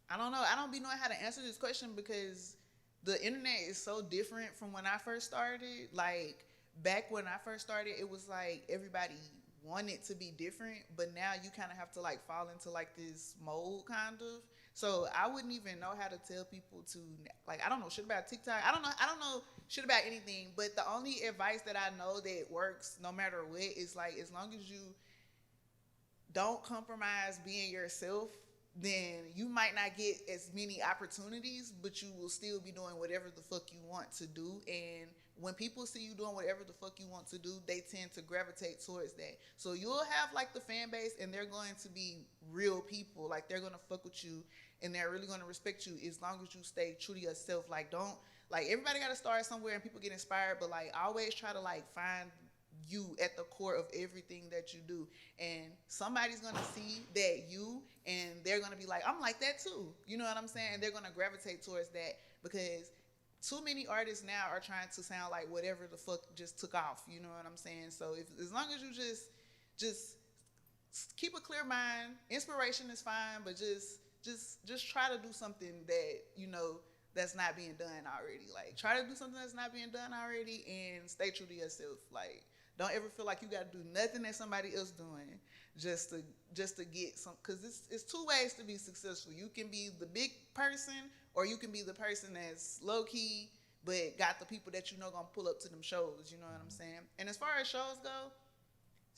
I don't know. I don't be knowing how to answer this question because the internet is so different from when I first started. Like back when I first started, it was like everybody want it to be different, but now you kind of have to like fall into like this mold kind of. So I wouldn't even know how to tell people to like, I don't know shit about TikTok. I don't know shit about anything, but the only advice that I know that works no matter what is like, as long as you don't compromise being yourself, then you might not get as many opportunities, but you will still be doing whatever the fuck you want to do. And when people see you doing whatever the fuck you want to do, they tend to gravitate towards that. So you'll have like the fan base and they're going to be real people. Like they're going to fuck with you and they're really going to respect you as long as you stay true to yourself. Like don't, like everybody got to start somewhere and people get inspired, but like always try to like find you at the core of everything that you do. And somebody's going to see that you and they're going to be like, I'm like that too. You know what I'm saying? And they're going to gravitate towards that because too many artists now are trying to sound like whatever the fuck just took off. You know what I'm saying? So as long as you just keep a clear mind, inspiration is fine, but just try to do something that, you know, that's not being done already. Like try to do something that's not being done already and stay true to yourself. Like don't ever feel like you got to do nothing that somebody else doing just to get some, because it's two ways to be successful. You can be the big person or you can be the person that's low key but got the people that you know gonna pull up to them shows. You know what I'm saying? And as far as shows go,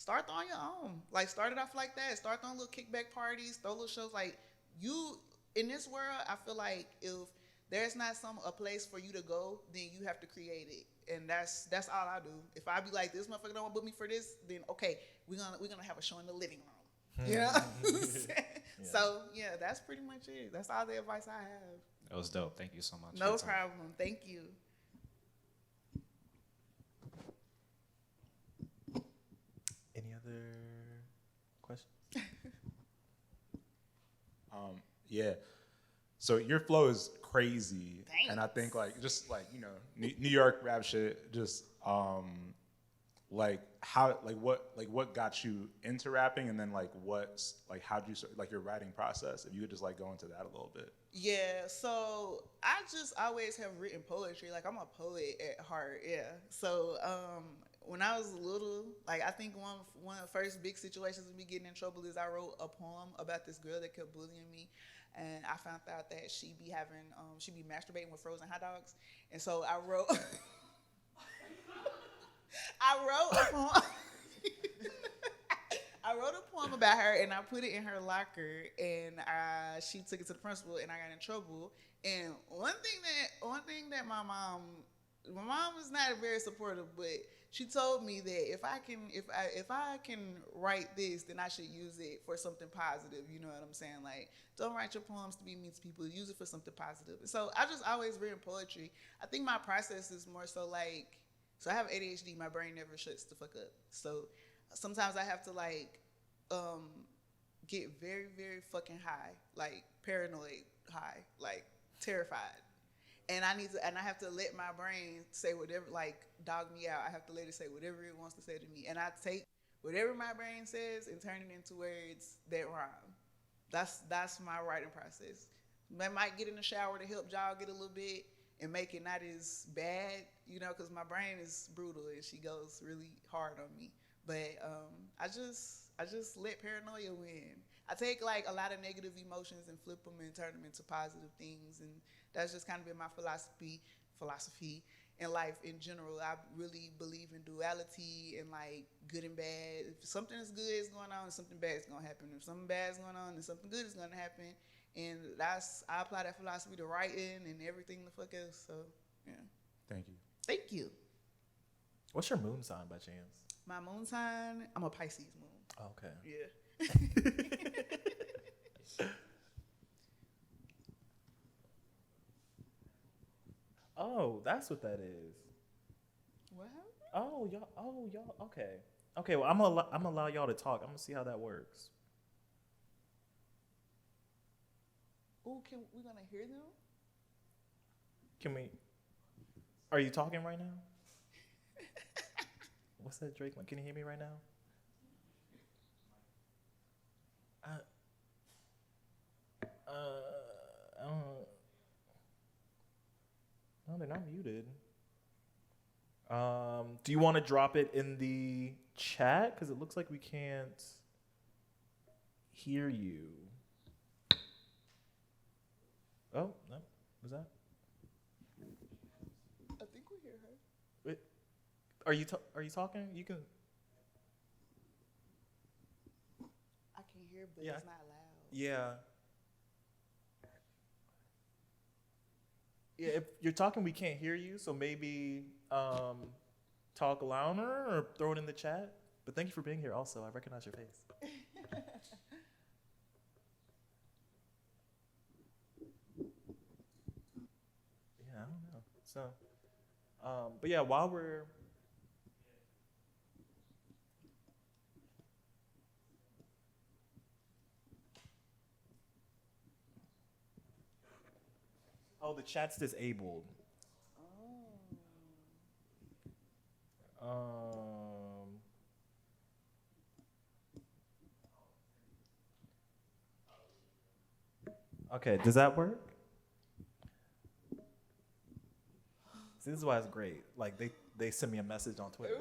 start on your own. Like, start it off like that. Start throwing little kickback parties, throw little shows. Like, you, in this world, I feel like if there's not a place for you to go, then you have to create it. And that's all I do. If I be like, this motherfucker don't want to book me for this, then okay, we're gonna have a show in the living room. You know what I'm saying? Yeah. So yeah, that's pretty much it. That's all the advice I have. That was dope. Thank you so much. No problem. Thank you. Any other questions? Yeah. So your flow is crazy. Thanks. And I think like just like, you know, New York rap shit, just what got you into rapping, and then how'd you start, like your writing process, if you could just like go into that a little bit. Yeah, so I just always have written poetry. Like, I'm a poet at heart, yeah. So when I was little, like, I think one of the first big situations of me getting in trouble is I wrote a poem about this girl that kept bullying me. And I found out that she be masturbating with frozen hot dogs. And so I wrote a poem. I wrote a poem about her, and I put it in her locker, and she took it to the principal, and I got in trouble. And one thing that my mom was not very supportive, but she told me that if I can write this, then I should use it for something positive. You know what I'm saying? Like, don't write your poems to be mean to people. Use it for something positive. So I just always written poetry. I think my process is more so like, so I have ADHD. My brain never shuts the fuck up. So sometimes I have to like get very, very fucking high, like paranoid high, like terrified. And I have to let my brain say whatever, like dog me out. I have to let it say whatever it wants to say to me. And I take whatever my brain says and turn it into words that rhyme. That's my writing process. I might get in the shower to help jog it a little bit and make it not as bad, you know, because my brain is brutal and she goes really hard on me. But I just let paranoia win. I take like a lot of negative emotions and flip them and turn them into positive things, and that's just kind of been my philosophy in life in general. I really believe in duality and like good and bad. If something is good is going on, something bad is gonna happen. If something bad is going on, then something good is gonna happen. And I apply that philosophy to writing and everything the fuck else. So yeah. Thank you. Thank you. What's your moon sign by chance? My moon sign, I'm a Pisces moon. Oh, okay. Yeah. Oh, that's what that is. What? Oh, y'all. Okay. Okay. Well, I'm gonna allow y'all to talk. I'm gonna see how that works. Oh, we gonna hear them? Can we? Are you talking right now? What's that, Drake? Can you hear me right now? No, they're not muted. Do you want to drop it in the chat? Because it looks like we can't hear you. Oh, no. Was that? I think we hear her. Wait. Are you talking? You can. I can hear, but Yeah. it's not loud. Yeah. Yeah, if you're talking, we can't hear you. So maybe talk louder or throw it in the chat. But thank you for being here. Also, I recognize your face. Yeah, I don't know. So, but yeah, while we're oh, the chat's disabled. Okay, does that work? See, this is why it's great. Like they send me a message on Twitter.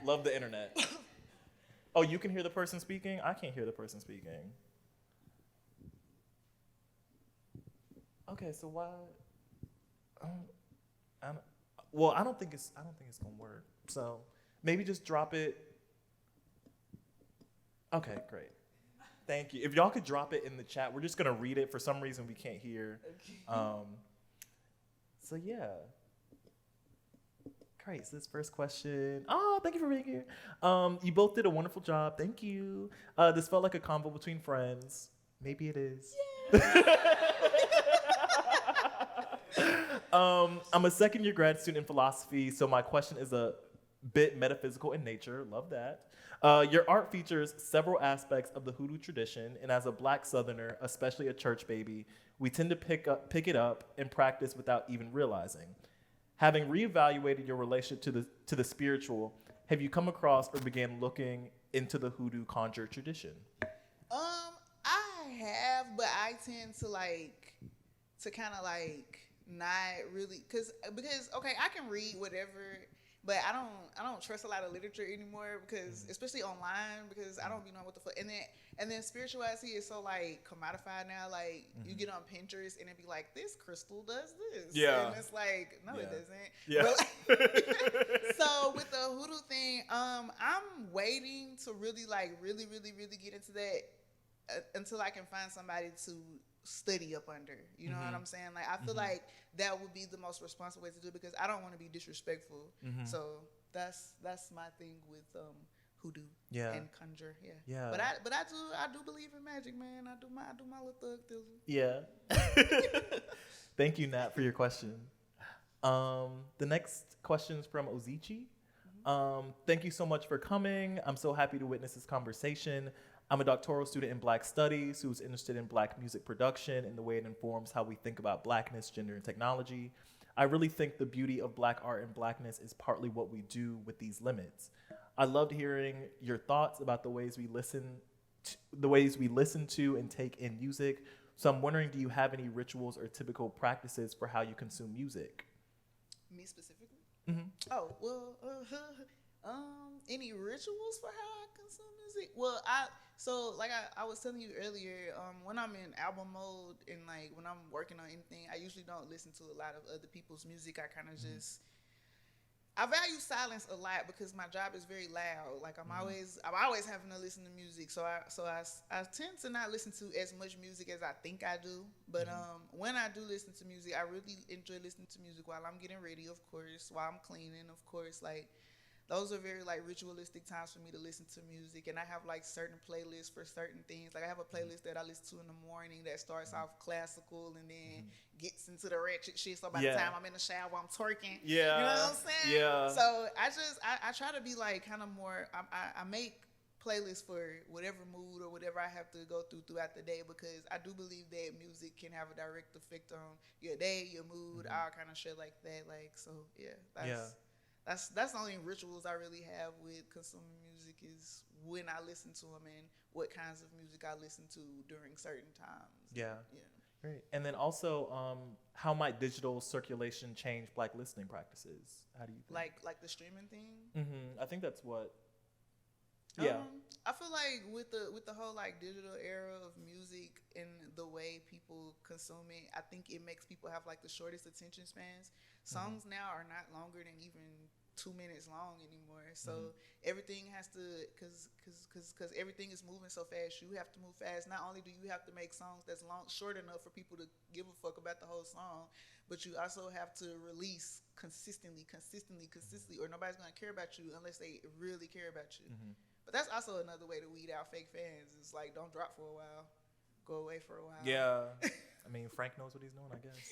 Love the internet. Oh, you can hear the person speaking? I can't hear the person speaking. Okay, so why? I don't think it's gonna work. So maybe just drop it. Okay, great. Thank you. If y'all could drop it in the chat, we're just gonna read it. For some reason, we can't hear. So yeah. Great. So this first question. Oh, thank you for being here. You both did a wonderful job. Thank you. This felt like a convo between friends. Maybe it is. I'm a second-year grad student in philosophy, so my question is a bit metaphysical in nature. Love that. Your art features several aspects of the hoodoo tradition, and as a Black Southerner, especially a church baby, we tend to pick it up and practice without even realizing. Having reevaluated your relationship to the spiritual, have you come across or began looking into the hoodoo conjure tradition? I have, but I tend to kind of not really, because okay, I can read whatever, but I don't trust a lot of literature anymore, because especially online, because I don't be knowing what the fuck. And then spirituality is so commodified now. You get on Pinterest and it be like, this crystal does this. Yeah. And it's like, no, it doesn't. Yeah. So with the hoodoo thing, I'm waiting to really really get into that until I can find somebody to study up under. You know what I'm saying? I feel like that would be the most responsible way to do it, because I don't want to be disrespectful. So that's my thing with hoodoo and conjure. Yeah. But I do believe in magic, man. I do my little thug thizzle. Yeah. Thank you, Nat, for your question. The next question is from Ozichi. Thank you so much for coming. I'm so happy to witness this conversation. I'm a doctoral student in Black Studies who's interested in Black music production and the way it informs how we think about Blackness, gender, and technology. I really think the beauty of Black art and Blackness is partly what we do with these limits. I loved hearing your thoughts about the ways we listen to and take in music. So I'm wondering, do you have any rituals or typical practices for how you consume music? Me specifically? Oh, well, any rituals for how I consume music? Well, I was telling you earlier, when I'm in album mode and when I'm working on anything, I usually don't listen to a lot of other people's music. I kind of I value silence a lot because my job is very loud. I'm always having to listen to music, so I tend to not listen to as much music as I think I do. But when I do listen to music, I really enjoy listening to music while I'm getting ready, of course, while I'm cleaning, of course. Those are very ritualistic times for me to listen to music, and I have certain playlists for certain things. I have a playlist that I listen to in the morning that starts off classical and then gets into the ratchet shit. So by the time I'm in the shower, I'm twerking. Yeah, you know what I'm saying? Yeah. So I try to be kind of more. I make playlists for whatever mood or whatever I have to go throughout the day, because I do believe that music can have a direct effect on your day, your mood, all kind of shit like that. That's the only rituals I really have with consuming music, is when I listen to them and what kinds of music I listen to during certain times. Yeah. Great. And then also, how might digital circulation change Black listening practices? How do you think? Like the streaming thing? I think that's what. Yeah. I feel like with the whole digital era of music and the way people consume it, I think it makes people have the shortest attention spans. Songs now are not longer than even 2 minutes long anymore. So everything has to, cause everything is moving so fast. You have to move fast. Not only do you have to make songs that's short enough for people to give a fuck about the whole song, but you also have to release consistently, or nobody's gonna care about you unless they really care about you. But that's also another way to weed out fake fans. It's don't drop for a while, go away for a while. Yeah. I mean, Frank knows what he's doing, I guess.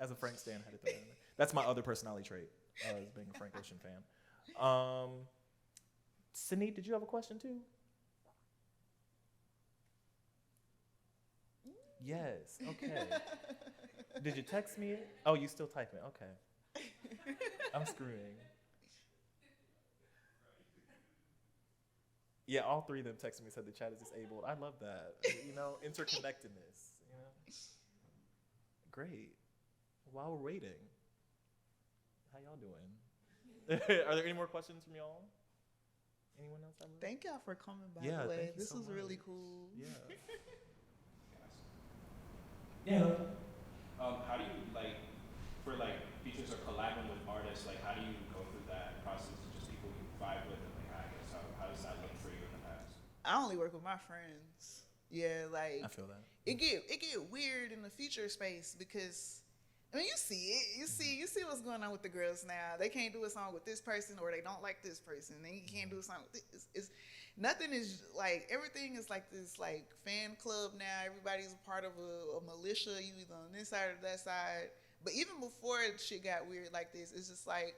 As a Frank stan, I had to throw that in there. That's my other personality trait, is being a Frank Ocean fan. Sydney, did you have a question too? Yes. Okay. Did you text me? Oh, you still typing? Okay. I'm screwing. Yeah, all three of them texted me, said the chat is disabled. I love that. Interconnectedness. Great. While we're waiting, how y'all doing? Are there any more questions from y'all? Anyone else? Thank y'all for coming, by the way. This was really cool. Yeah. Yeah. How do you for features or collabing with artists, like how do you go through that process of just people you vibe with, and like I guess how does that look for you in the past? I only work with my friends. Yeah, like I feel that. It get weird in the feature space because I mean you see it. You see what's going on with the girls now. They can't do a song with this person or they don't like this person. Then you can't do a song with this. It's nothing is like everything is like this like fan club now. Everybody's a part of a militia. You either on this side or that side. But even before shit got weird like this, it's just like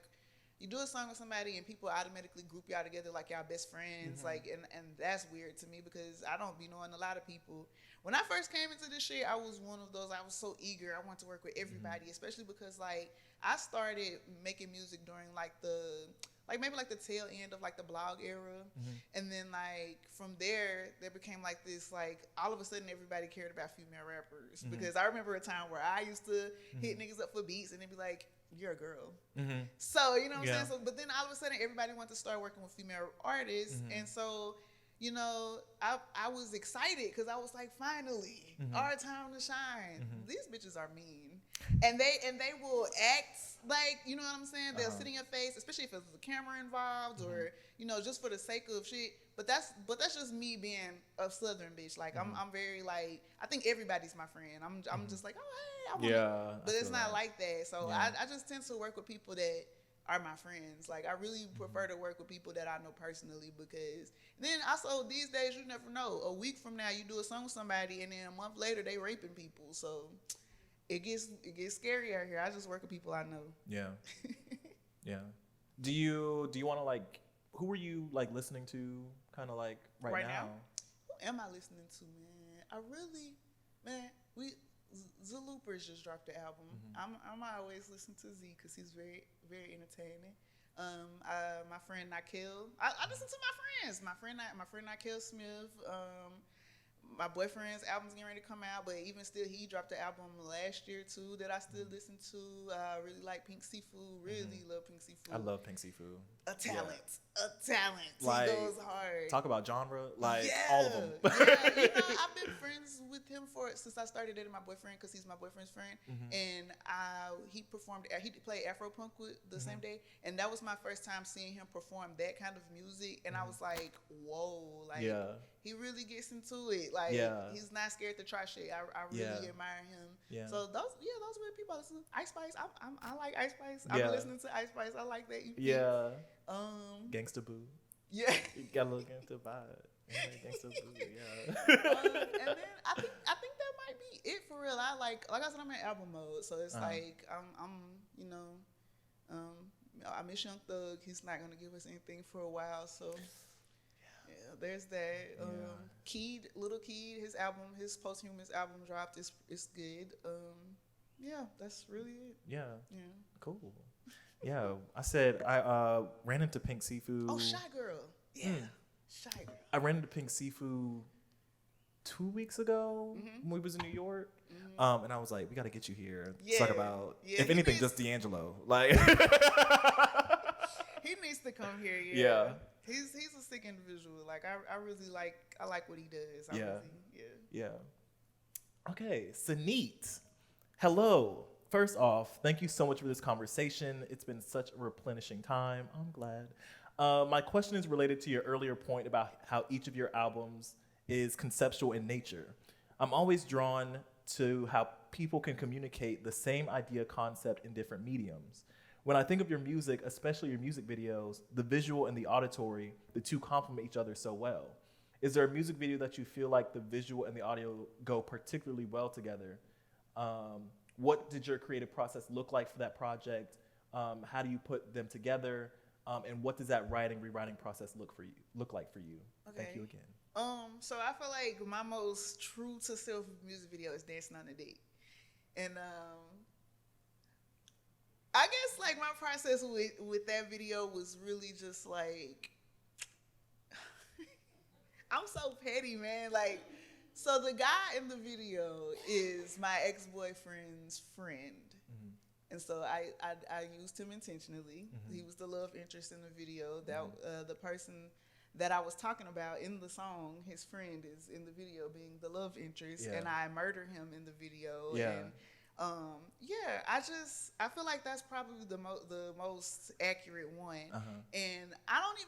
you do a song with somebody and people automatically group y'all together like y'all best friends. Like and that's weird to me because I don't be knowing a lot of people. When I first came into this shit, I was one of those, I was so eager. I wanted to work with everybody, especially because like I started making music during like maybe like the tail end of like the blog era. And then like from there became like this like all of a sudden everybody cared about female rappers because I remember a time where I used to hit niggas up for beats and they'd be like, you're a girl. So you know what I'm saying? So but then all of a sudden everybody wanted to start working with female artists and so you know, I was excited because I was like, finally, our time to shine. These bitches are mean, and they will act like, you know what I'm saying? They'll sit in your face, especially if there's a camera involved or you know just for the sake of shit. But that's just me being a Southern bitch. Like I'm very like I think everybody's my friend. I'm just like oh hey I want but it's not like that. So I just tend to work with people that are my friends. Like I really prefer to work with people that I know personally because then also these days you never know. A week from now you do a song with somebody and then a month later they raping people. So it gets scary out here. I just work with people I know. Yeah. Yeah. Do you want to like who are you like listening to kind of like right now? Who am I listening to, man? Zaloopers just dropped the album. I'm always listen to Z because he's very, very entertaining. My friend Nakel. I listen to my friends. My friend Nakel Smith. My boyfriend's album's getting ready to come out, but even still, he dropped the album last year too that I still listen to. I really like Pink Seafood. Really love Pink Seafood. I love Pink Seafood. A talent. Like, he goes hard. Talk about genre, like all of them. Yeah, you know, I've been friends with him since I started dating my boyfriend because he's my boyfriend's friend, and he played Afro Punk with the same day, and that was my first time seeing him perform that kind of music, and I was like, whoa, like he really gets into it. Like he's not scared to try shit. I really admire him. Yeah. So those were the people I listen to. Ice Spice. I like Ice Spice. I've been listening to Ice Spice. I like that EP. Yeah. Gangsta Boo. Yeah. You got a little gangsta vibe. Gangsta Boo. Yeah. And then I think that might be it for real. I like I said, I'm in album mode, so it's like I'm you know I miss Young Thug. He's not gonna give us anything for a while, so. Yeah, there's that. Keed, Little Keed, his posthumous album dropped. It's good. Yeah, that's really it. Yeah. Cool. Yeah, I said I ran into Pink Seafood. Oh, Shy Girl. Yeah, Shy Girl. I ran into Pink Seafood 2 weeks ago when we was in New York. And I was like, we got to get you here. Talk about, if anything, just D'Angelo. Like, he needs to come here. Yeah. He's a sick individual. Like I really like what he does. Yeah. Okay, Saneet. Hello. First off, thank you so much for this conversation. It's been such a replenishing time. I'm glad. My question is related to your earlier point about how each of your albums is conceptual in nature. I'm always drawn to how people can communicate the same idea concept in different mediums. When I think of your music, especially your music videos, the visual and the auditory, the two complement each other so well. Is there a music video that you feel like the visual and the audio go particularly well together? What did your creative process look like for that project? How do you put them together? And what does that rewriting process look like for you? Okay. Thank you again. So I feel like my most true to self music video is Dancing on a Date. And I guess like my process with that video was really just like I'm so petty, man. Like, so the guy in the video is my ex-boyfriend's friend. And so I used him intentionally. He was the love interest in the video. That the person that I was talking about in the song, his friend is in the video being the love interest, and I murder him in the video. Yeah, I feel like that's probably the most accurate one. And I don't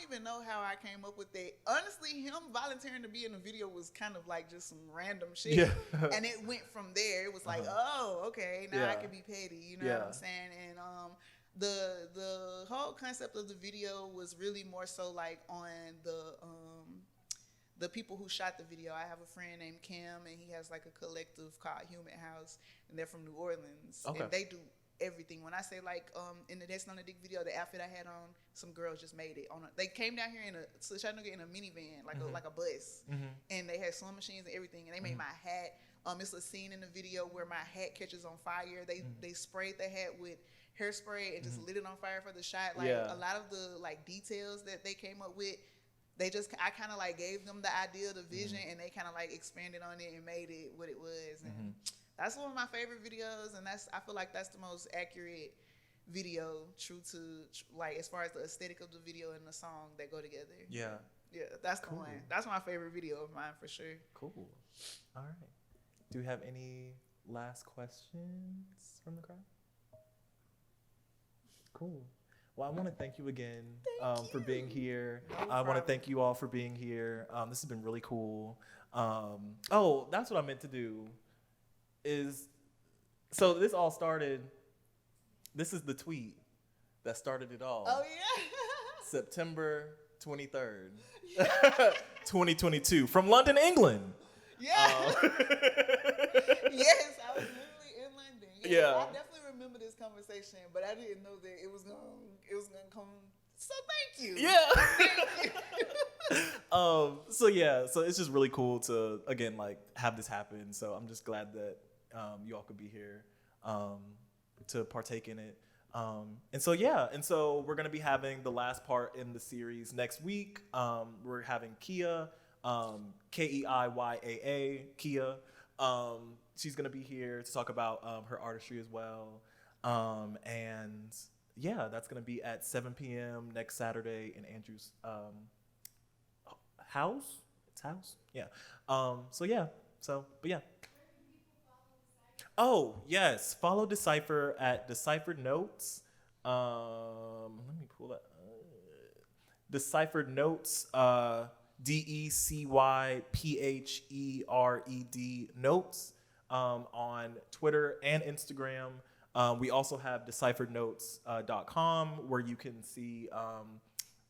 even know how I came up with that. Honestly, him volunteering to be in the video was kind of like just some random shit. Yeah. And it went from there. It was like, oh, okay, now I can be petty. You know what I'm saying? And the whole concept of the video was really more so like on the people who shot the video. I have a friend named Kim, and he has like a collective called Human House, and they're from New Orleans. Okay. And they do everything. When I say like in the That's on the Dick video, the outfit I had on, some girls just made it. They came down here to Chattanooga in a minivan, like a bus, and they had sewing machines and everything, and they made my hat. It's a scene in the video where my hat catches on fire. They sprayed the hat with hairspray and just lit it on fire for the shot. Like a lot of the like details that they came up with, I kind of like gave them the idea, the vision, and they kind of like expanded on it and made it what it was. And that's one of my favorite videos, and I feel like that's the most accurate video, true to like as far as the aesthetic of the video and the song that go together. Yeah, that's the one. That's my favorite video of mine for sure. Cool. All right. Do we have any last questions from the crowd? Cool. Well, I want to thank you again for being here. I want to thank you all for being here. This has been really cool. Oh, that's what I meant to do. So this all started. This is the tweet that started it all. Oh yeah. September 23rd, 2022, from London, England. Yeah. Yes, I was literally in London. Yeah. I definitely remember this conversation, but I didn't know that it was gonna come. So thank you. Yeah. So it's just really cool to again like have this happen. So I'm just glad that you all could be here to partake in it. And so we're gonna be having the last part in the series next week. We're having Kia, Keiyaa, Kia. She's gonna be here to talk about her artistry as well. And yeah, that's gonna be at 7 p.m. next Saturday in Andrew's house. It's house. Yeah. But yeah. Oh yes, follow Decipher at Deciphered Notes. Let me pull that. Deciphered Notes. DECYPHERED Notes on Twitter and Instagram. We also have decipherednotes.com where you can see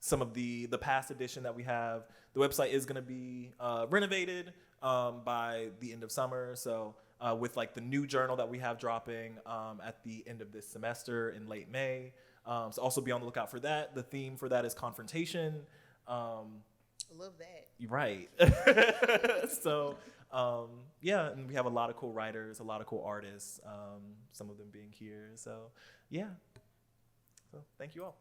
some of the past edition that we have. The website is going to be renovated by the end of summer. So with like the new journal that we have dropping at the end of this semester in late May. So also be on the lookout for that. The theme for that is confrontation. Love that. Right. So, and we have a lot of cool writers, a lot of cool artists, some of them being here. So, yeah. So, thank you all.